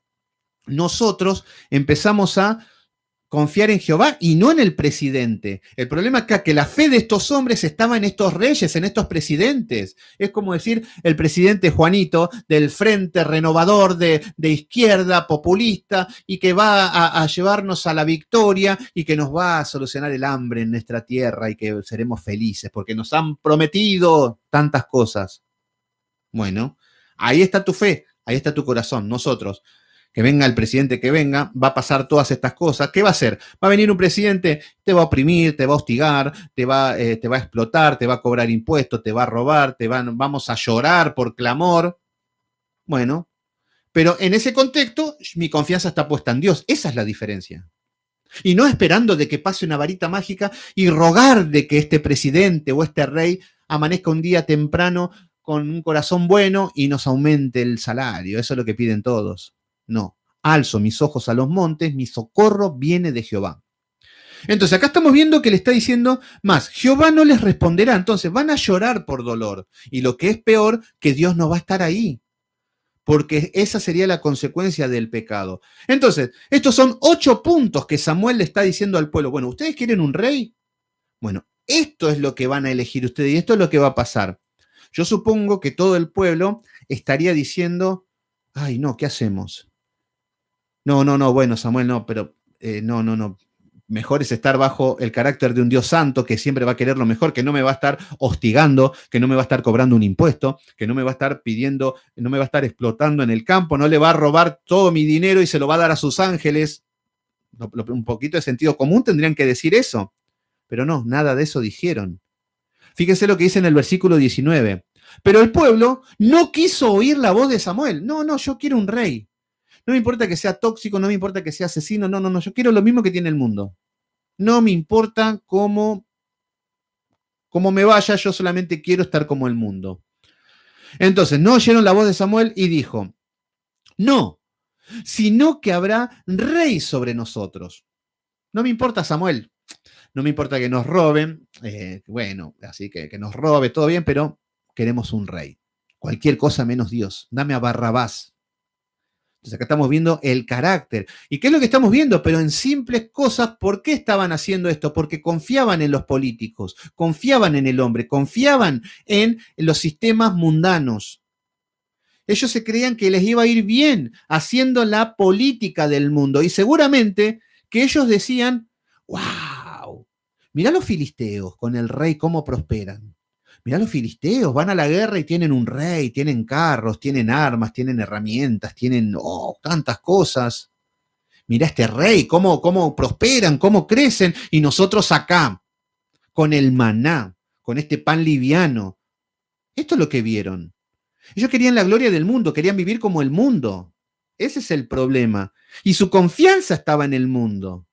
nosotros empezamos a confiar en Jehová y no en el presidente. El problema acá es que la fe de estos hombres estaba en estos reyes, en estos presidentes. Es como decir el presidente Juanito del Frente Renovador de izquierda, populista, y que va a llevarnos a la victoria y que nos va a solucionar el hambre en nuestra tierra y que seremos felices porque nos han prometido tantas cosas. Bueno, ahí está tu fe, ahí está tu corazón. Nosotros, que venga el presidente que venga, va a pasar todas estas cosas. ¿Qué va a hacer? Va a venir un presidente, te va a oprimir, te va a hostigar, te va a explotar, te va a cobrar impuestos, te va a robar, vamos a llorar por clamor. Bueno, pero en ese contexto, mi confianza está puesta en Dios. Esa es la diferencia. Y no esperando de que pase una varita mágica y rogar de que este presidente o este rey amanezca un día temprano con un corazón bueno y nos aumente el salario. Eso es lo que piden todos. No, alzo mis ojos a los montes, mi socorro viene de Jehová. Entonces acá estamos viendo que le está diciendo más, Jehová no les responderá, entonces van a llorar por dolor. Y lo que es peor, que Dios no va a estar ahí, porque esa sería la consecuencia del pecado. Entonces, estos son 8 puntos que Samuel le está diciendo al pueblo. Bueno, ¿ustedes quieren un rey? Bueno, esto es lo que van a elegir ustedes y esto es lo que va a pasar. Yo supongo que todo el pueblo estaría diciendo, ay no, ¿qué hacemos? No, bueno, Samuel, no, pero no. Mejor es estar bajo el carácter de un Dios santo que siempre va a querer lo mejor, que no me va a estar hostigando, que no me va a estar cobrando un impuesto, que no me va a estar pidiendo, no me va a estar explotando en el campo, no le va a robar todo mi dinero y se lo va a dar a sus ángeles. Un poquito de sentido común tendrían que decir eso, pero no, nada de eso dijeron. Fíjense lo que dice en el versículo 19. Pero el pueblo no quiso oír la voz de Samuel. No, yo quiero un rey. No me importa que sea tóxico, no me importa que sea asesino, no, yo quiero lo mismo que tiene el mundo. No me importa cómo me vaya, yo solamente quiero estar como el mundo. Entonces, no oyeron la voz de Samuel y dijo, no, sino que habrá rey sobre nosotros. No me importa, Samuel, no me importa que nos roben, bueno, así que nos robe, todo bien, pero queremos un rey. Cualquier cosa menos Dios. Dame a Barrabás. Entonces acá estamos viendo el carácter. ¿Y qué es lo que estamos viendo? Pero en simples cosas, ¿por qué estaban haciendo esto? Porque confiaban en los políticos, confiaban en el hombre, confiaban en los sistemas mundanos. Ellos se creían que les iba a ir bien haciendo la política del mundo. Y seguramente que ellos decían, wow, mirá los filisteos con el rey cómo prosperan. Mirá los filisteos, van a la guerra y tienen un rey, tienen carros, tienen armas, tienen herramientas, tienen tantas cosas. Mirá este rey, cómo prosperan, cómo crecen, y nosotros acá, con el maná, con este pan liviano. Esto es lo que vieron. Ellos querían la gloria del mundo, querían vivir como el mundo. Ese es el problema. Y su confianza estaba en el mundo.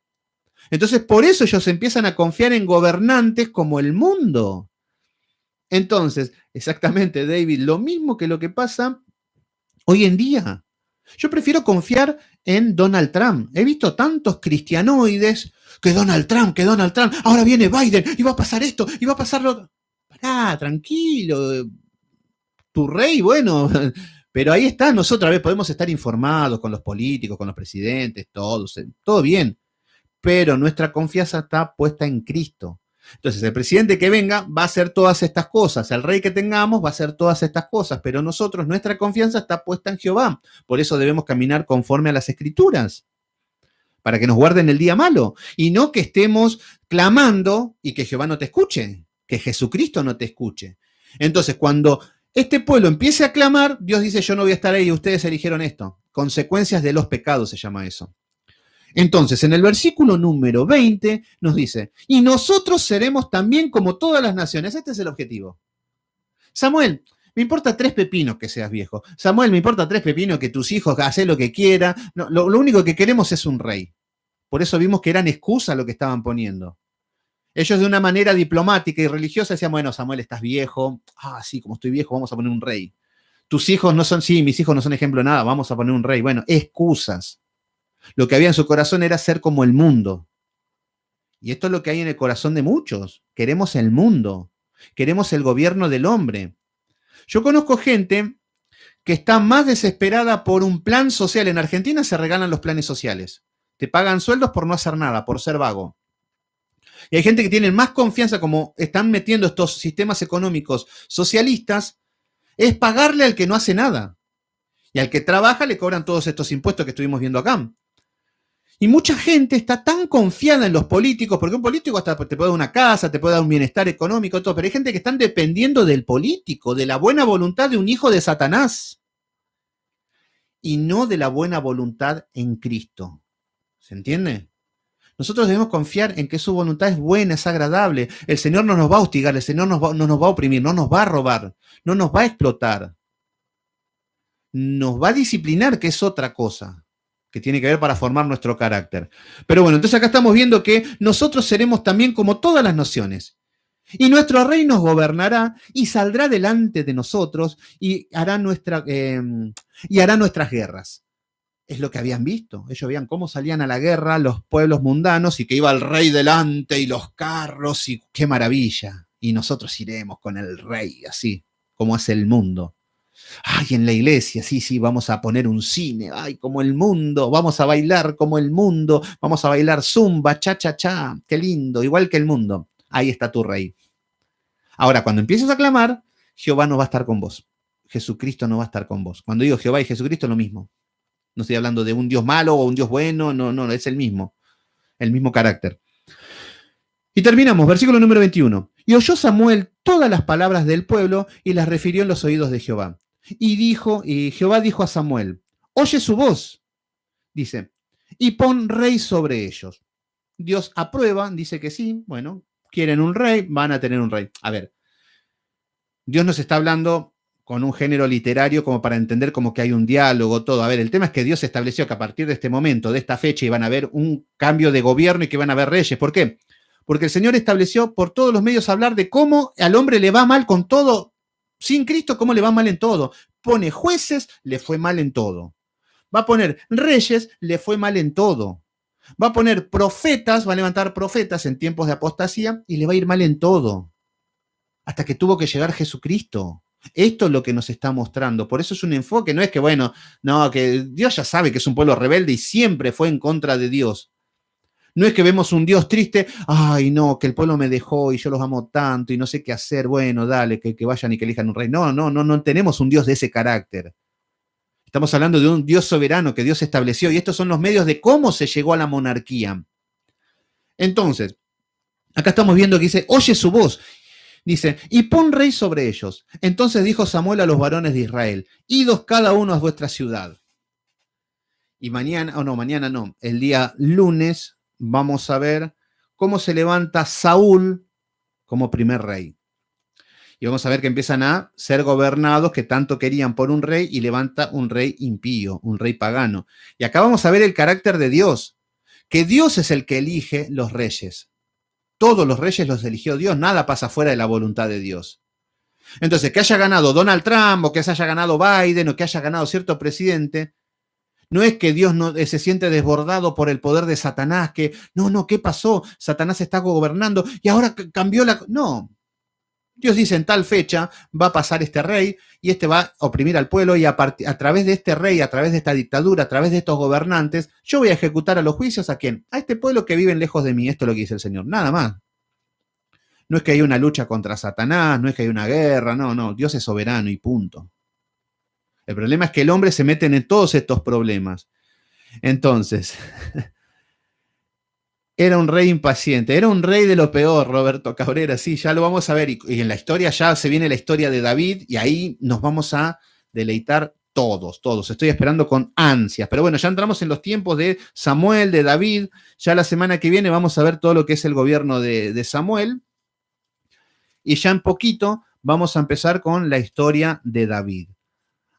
Entonces, por eso ellos empiezan a confiar en gobernantes como el mundo. Entonces, exactamente, David, lo mismo que lo que pasa hoy en día. Yo prefiero confiar en Donald Trump. He visto tantos cristianoides que Donald Trump, ahora viene Biden y va a pasar esto y va a pasar lo otro. Pará, tranquilo. Tu rey, bueno, pero ahí está, nosotros a ver, podemos estar informados con los políticos, con los presidentes, todos, todo bien, pero nuestra confianza está puesta en Cristo. Entonces, el presidente que venga va a hacer todas estas cosas, el rey que tengamos va a hacer todas estas cosas, pero nosotros, nuestra confianza está puesta en Jehová. Por eso debemos caminar conforme a las Escrituras, para que nos guarden el día malo, y no que estemos clamando y que Jehová no te escuche, que Jesucristo no te escuche. Entonces, cuando este pueblo empiece a clamar, Dios dice, yo no voy a estar ahí, ustedes eligieron esto. Consecuencias de los pecados se llama eso. Entonces, en el versículo número 20 nos dice, y nosotros seremos también como todas las naciones. Este es el objetivo. Samuel, me importa 3 pepinos que seas viejo. Samuel, me importa 3 pepinos que tus hijos hacen lo que quieran. No, lo único que queremos es un rey. Por eso vimos que eran excusas lo que estaban poniendo. Ellos de una manera diplomática y religiosa decían, bueno, Samuel, estás viejo. Ah, sí, como estoy viejo, vamos a poner un rey. Tus hijos no son, sí, mis hijos no son ejemplo de nada, vamos a poner un rey. Bueno, excusas. Lo que había en su corazón era ser como el mundo. Y esto es lo que hay en el corazón de muchos. Queremos el mundo. Queremos el gobierno del hombre. Yo conozco gente que está más desesperada por un plan social. En Argentina se regalan los planes sociales. Te pagan sueldos por no hacer nada, por ser vago. Y hay gente que tiene más confianza, como están metiendo estos sistemas económicos socialistas, es pagarle al que no hace nada. Y al que trabaja le cobran todos estos impuestos que estuvimos viendo acá. Y mucha gente está tan confiada en los políticos, porque un político hasta te puede dar una casa, te puede dar un bienestar económico, todo, pero hay gente que están dependiendo del político, de la buena voluntad de un hijo de Satanás, y no de la buena voluntad en Cristo. ¿Se entiende? Nosotros debemos confiar en que su voluntad es buena, es agradable. El Señor no nos va a hostigar, el Señor no nos va a oprimir, no nos va a robar, no nos va a explotar. Nos va a disciplinar, que es otra cosa, que tiene que ver para formar nuestro carácter. Pero bueno, entonces acá estamos viendo que nosotros seremos también como todas las naciones. Y nuestro rey nos gobernará y saldrá delante de nosotros y hará nuestras guerras. Es lo que habían visto. Ellos veían cómo salían a la guerra los pueblos mundanos y que iba el rey delante y los carros y qué maravilla. Y nosotros iremos con el rey, así como hace el mundo. Ay, en la iglesia, sí, vamos a poner un cine, ay, como el mundo, vamos a bailar como el mundo, vamos a bailar zumba, cha, qué lindo, igual que el mundo. Ahí está tu rey. Ahora, cuando empieces a clamar, Jehová no va a estar con vos. Jesucristo no va a estar con vos. Cuando digo Jehová y Jesucristo es lo mismo. No estoy hablando de un Dios malo o un Dios bueno, no, es el mismo carácter. Y terminamos, versículo número 21. Y oyó Samuel todas las palabras del pueblo y las refirió en los oídos de Jehová. Y Jehová dijo a Samuel, oye su voz, dice, y pon rey sobre ellos. Dios aprueba, dice que sí, bueno, quieren un rey, van a tener un rey. A ver, Dios nos está hablando con un género literario como para entender como que hay un diálogo, todo. A ver, el tema es que Dios estableció que a partir de este momento, de esta fecha, iban a haber un cambio de gobierno y que iban a haber reyes. ¿Por qué? Porque el Señor estableció por todos los medios hablar de cómo al hombre le va mal con todo. Sin Cristo, cómo le va mal en todo. Pone jueces, le fue mal en todo. Va a poner reyes, le fue mal en todo. Va a poner profetas, va a levantar profetas en tiempos de apostasía y le va a ir mal en todo. Hasta que tuvo que llegar Jesucristo. Esto es lo que nos está mostrando. Por eso es un enfoque. No es que, bueno, no, que Dios ya sabe que es un pueblo rebelde y siempre fue en contra de Dios. No es que vemos un Dios triste, ay no, que el pueblo me dejó y yo los amo tanto y no sé qué hacer, bueno, dale, que vayan y que elijan un rey. No tenemos un Dios de ese carácter. Estamos hablando de un Dios soberano que Dios estableció y estos son los medios de cómo se llegó a la monarquía. Entonces, acá estamos viendo que dice, oye su voz. Dice, y pon rey sobre ellos. Entonces dijo Samuel a los varones de Israel, idos cada uno a vuestra ciudad. Y mañana no, el día lunes vamos a ver cómo se levanta Saúl como primer rey. Y vamos a ver que empiezan a ser gobernados que tanto querían por un rey y levanta un rey impío, un rey pagano. Y acá vamos a ver el carácter de Dios, que Dios es el que elige los reyes. Todos los reyes los eligió Dios, nada pasa fuera de la voluntad de Dios. Entonces, que haya ganado Donald Trump o que haya ganado Biden o que haya ganado cierto presidente, no es que Dios no se siente desbordado por el poder de Satanás, que no, ¿qué pasó? Satanás está gobernando y ahora cambió la... No, Dios dice en tal fecha va a pasar este rey y este va a oprimir al pueblo y a través de este rey, a través de esta dictadura, a través de estos gobernantes, yo voy a ejecutar a los juicios ¿a quién? A este pueblo que viven lejos de mí. Esto es lo que dice el Señor, nada más. No es que haya una lucha contra Satanás, no es que haya una guerra, no, no, Dios es soberano y punto. El problema es que el hombre se mete en todos estos problemas. Entonces, era un rey impaciente, era un rey de lo peor, Roberto Cabrera, sí, ya lo vamos a ver. Y en la historia ya se viene la historia de David y ahí nos vamos a deleitar todos, todos. Estoy esperando con ansias. Pero bueno, ya entramos en los tiempos de Samuel, de David. Ya la semana que viene vamos a ver todo lo que es el gobierno de Samuel. Y ya en poquito vamos a empezar con la historia de David.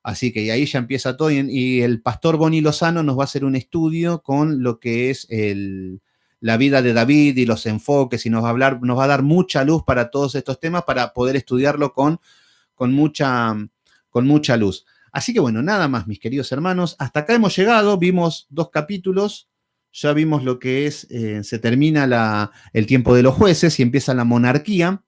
Así que ahí ya empieza todo y el pastor Boni Lozano nos va a hacer un estudio con lo que es la vida de David y los enfoques y nos va a dar mucha luz para todos estos temas para poder estudiarlo con mucha luz. Así que bueno, nada más, mis queridos hermanos. Hasta acá hemos llegado, vimos 2 capítulos, ya vimos lo que es, se termina el tiempo de los jueces y empieza la monarquía.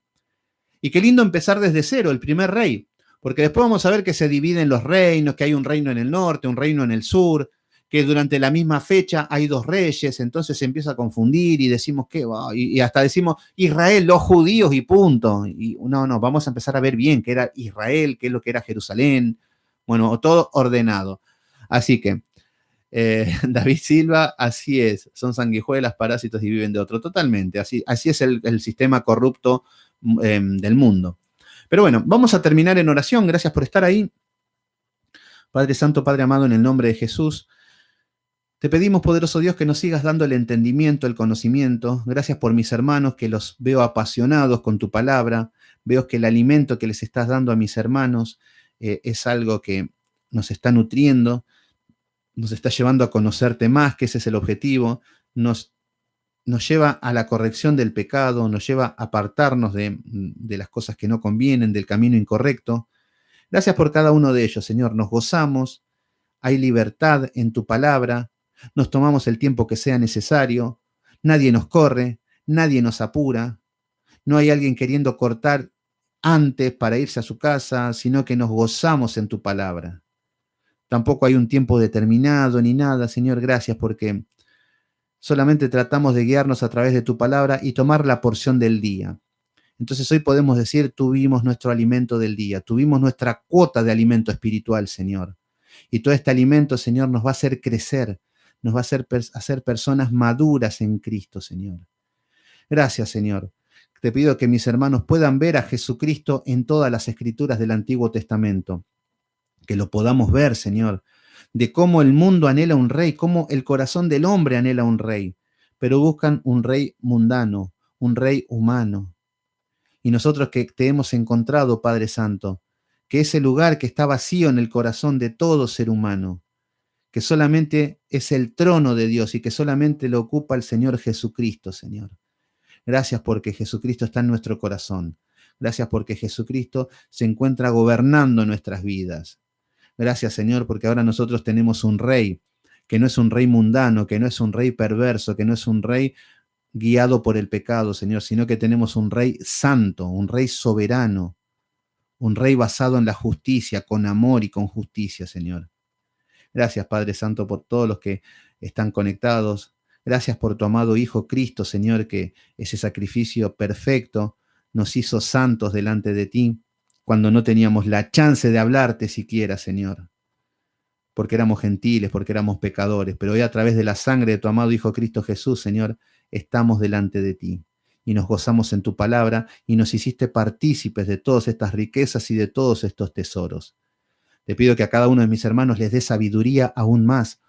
Y qué lindo empezar desde cero, el primer rey. Porque después vamos a ver que se dividen los reinos, que hay un reino en el norte, un reino en el sur, que durante la misma fecha hay 2 reyes, entonces se empieza a confundir y decimos qué va, y hasta decimos Israel, los judíos y punto. Y no, vamos a empezar a ver bien qué era Israel, qué es lo que era Jerusalén, bueno, todo ordenado. Así que, David Silva, así es, son sanguijuelas, parásitos y viven de otro, totalmente, así es el sistema corrupto del mundo. Pero bueno, vamos a terminar en oración. Gracias por estar ahí. Padre Santo, Padre amado, en el nombre de Jesús, te pedimos, poderoso Dios, que nos sigas dando el entendimiento, el conocimiento. Gracias por mis hermanos, que los veo apasionados con tu palabra. Veo que el alimento que les estás dando a mis hermanos es algo que nos está nutriendo, nos está llevando a conocerte más, que ese es el objetivo. Nos lleva a la corrección del pecado, nos lleva a apartarnos de las cosas que no convienen, del camino incorrecto. Gracias por cada uno de ellos, Señor. Nos gozamos, hay libertad en tu palabra, nos tomamos el tiempo que sea necesario, nadie nos corre, nadie nos apura, no hay alguien queriendo cortar antes para irse a su casa, sino que nos gozamos en tu palabra. Tampoco hay un tiempo determinado ni nada, Señor, gracias porque solamente tratamos de guiarnos a través de tu palabra y tomar la porción del día. Entonces hoy podemos decir, tuvimos nuestro alimento del día, tuvimos nuestra cuota de alimento espiritual, Señor. Y todo este alimento, Señor, nos va a hacer crecer, nos va a hacer personas maduras en Cristo, Señor. Gracias, Señor. Te pido que mis hermanos puedan ver a Jesucristo en todas las escrituras del Antiguo Testamento, que lo podamos ver, Señor, de cómo el mundo anhela un rey, cómo el corazón del hombre anhela un rey, pero buscan un rey mundano, un rey humano. Y nosotros que te hemos encontrado, Padre Santo, que ese lugar que está vacío en el corazón de todo ser humano, que solamente es el trono de Dios y que solamente lo ocupa el Señor Jesucristo, Señor. Gracias porque Jesucristo está en nuestro corazón. Gracias porque Jesucristo se encuentra gobernando nuestras vidas. Gracias, Señor, porque ahora nosotros tenemos un rey, que no es un rey mundano, que no es un rey perverso, que no es un rey guiado por el pecado, Señor, sino que tenemos un rey santo, un rey soberano, un rey basado en la justicia, con amor y con justicia, Señor. Gracias, Padre Santo, por todos los que están conectados. Gracias por tu amado Hijo Cristo, Señor, que ese sacrificio perfecto nos hizo santos delante de ti, cuando no teníamos la chance de hablarte siquiera, Señor, porque éramos gentiles, porque éramos pecadores, pero hoy a través de la sangre de tu amado Hijo Cristo Jesús, Señor, estamos delante de ti y nos gozamos en tu palabra y nos hiciste partícipes de todas estas riquezas y de todos estos tesoros. Te pido que a cada uno de mis hermanos les dé sabiduría aún más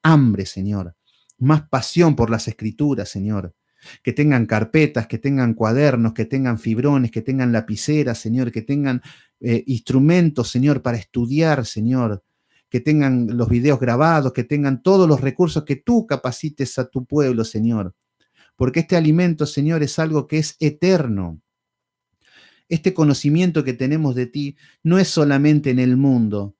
hambre, Señor, más pasión por las escrituras, Señor, que tengan carpetas, que tengan cuadernos, que tengan fibrones, que tengan lapiceras, Señor, que tengan instrumentos, Señor, para estudiar, Señor, que tengan los videos grabados, que tengan todos los recursos que tú capacites a tu pueblo, Señor, porque este alimento, Señor, es algo que es eterno. Este conocimiento que tenemos de ti no es solamente en el mundo,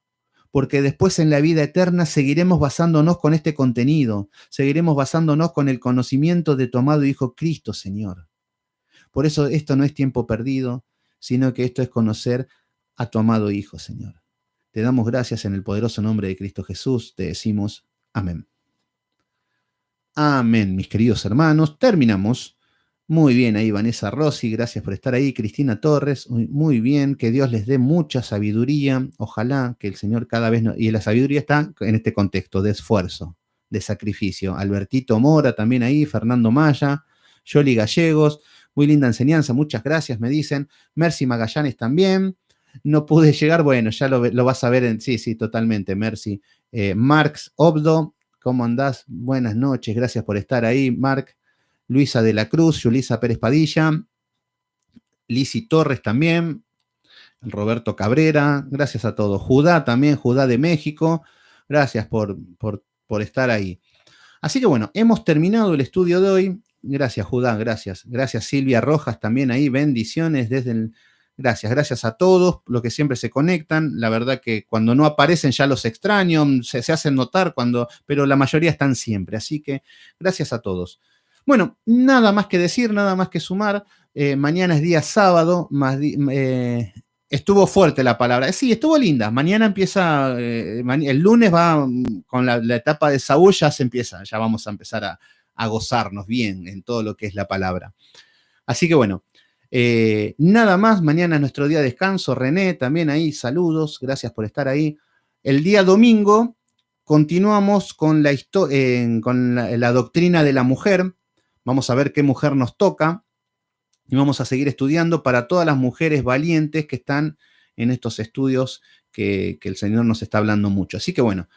porque después en la vida eterna seguiremos basándonos con este contenido, seguiremos basándonos con el conocimiento de tu amado Hijo Cristo, Señor. Por eso esto no es tiempo perdido, sino que esto es conocer a tu amado Hijo, Señor. Te damos gracias en el poderoso nombre de Cristo Jesús, te decimos amén. Amén, mis queridos hermanos, terminamos Muy bien ahí, Vanessa Rossi, gracias por estar ahí. Cristina Torres, muy bien, que Dios les dé mucha sabiduría. Ojalá que el Señor cada vez... Y la sabiduría está en este contexto de esfuerzo, de sacrificio. Albertito Mora también ahí, Fernando Maya, Yoli Gallegos, muy linda enseñanza, muchas gracias, me dicen. Mercy Magallanes también. No pude llegar, bueno, ya lo vas a ver en... Sí, sí, totalmente, Mercy. Marx Obdo, ¿cómo andás? Buenas noches, gracias por estar ahí, Marc. Luisa de la Cruz, Yulisa Pérez Padilla, Lisi Torres también, Roberto Cabrera, gracias a todos. Judá también, Judá de México, gracias por estar ahí. Así que bueno, hemos terminado el estudio de hoy. Gracias, Judá, gracias. Gracias, Silvia Rojas, también ahí, bendiciones desde el... Gracias a todos, los que siempre se conectan. La verdad que cuando no aparecen ya los extraño, se hacen notar, pero la mayoría están siempre. Así que gracias a todos. Bueno, nada más que decir, nada más que sumar. Mañana es día sábado, estuvo fuerte la palabra. Sí, estuvo linda. Mañana empieza, el lunes va con la etapa de Saúl, ya se empieza, ya vamos a empezar a gozarnos bien en todo lo que es la palabra. Así que bueno, nada más, mañana es nuestro día de descanso. René, también ahí, saludos, gracias por estar ahí. El día domingo continuamos con la doctrina de la mujer. Vamos a ver qué mujer nos toca y vamos a seguir estudiando para todas las mujeres valientes que están en estos estudios que el Señor nos está hablando mucho. Así que bueno,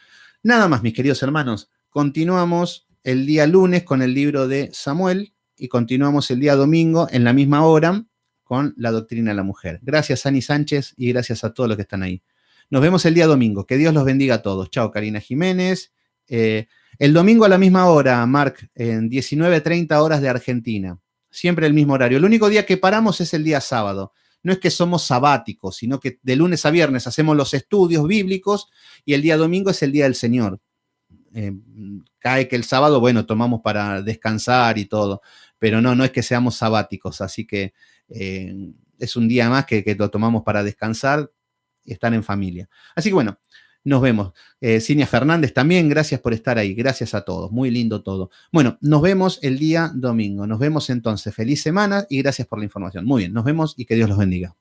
nada más, mis queridos hermanos. Continuamos el día lunes con el libro de Samuel y continuamos el día domingo en la misma hora con la doctrina de la mujer. Gracias, Ani Sánchez, y gracias a todos los que están ahí. Nos vemos el día domingo. Que Dios los bendiga a todos. Chao, Karina Jiménez. El domingo a la misma hora, Marc, en 19:30 horas de Argentina. Siempre el mismo horario. El único día que paramos es el día sábado. No es que somos sabáticos, sino que de lunes a viernes hacemos los estudios bíblicos y el día domingo es el día del Señor. Cae que el sábado, bueno, tomamos para descansar y todo, pero no es que seamos sabáticos, así que es un día más que lo tomamos para descansar y estar en familia. Así que bueno, nos vemos. Cinia Fernández también, gracias por estar ahí. Gracias a todos. Muy lindo todo. Bueno, nos vemos el día domingo. Nos vemos entonces. Feliz semana y gracias por la información. Muy bien, nos vemos y que Dios los bendiga.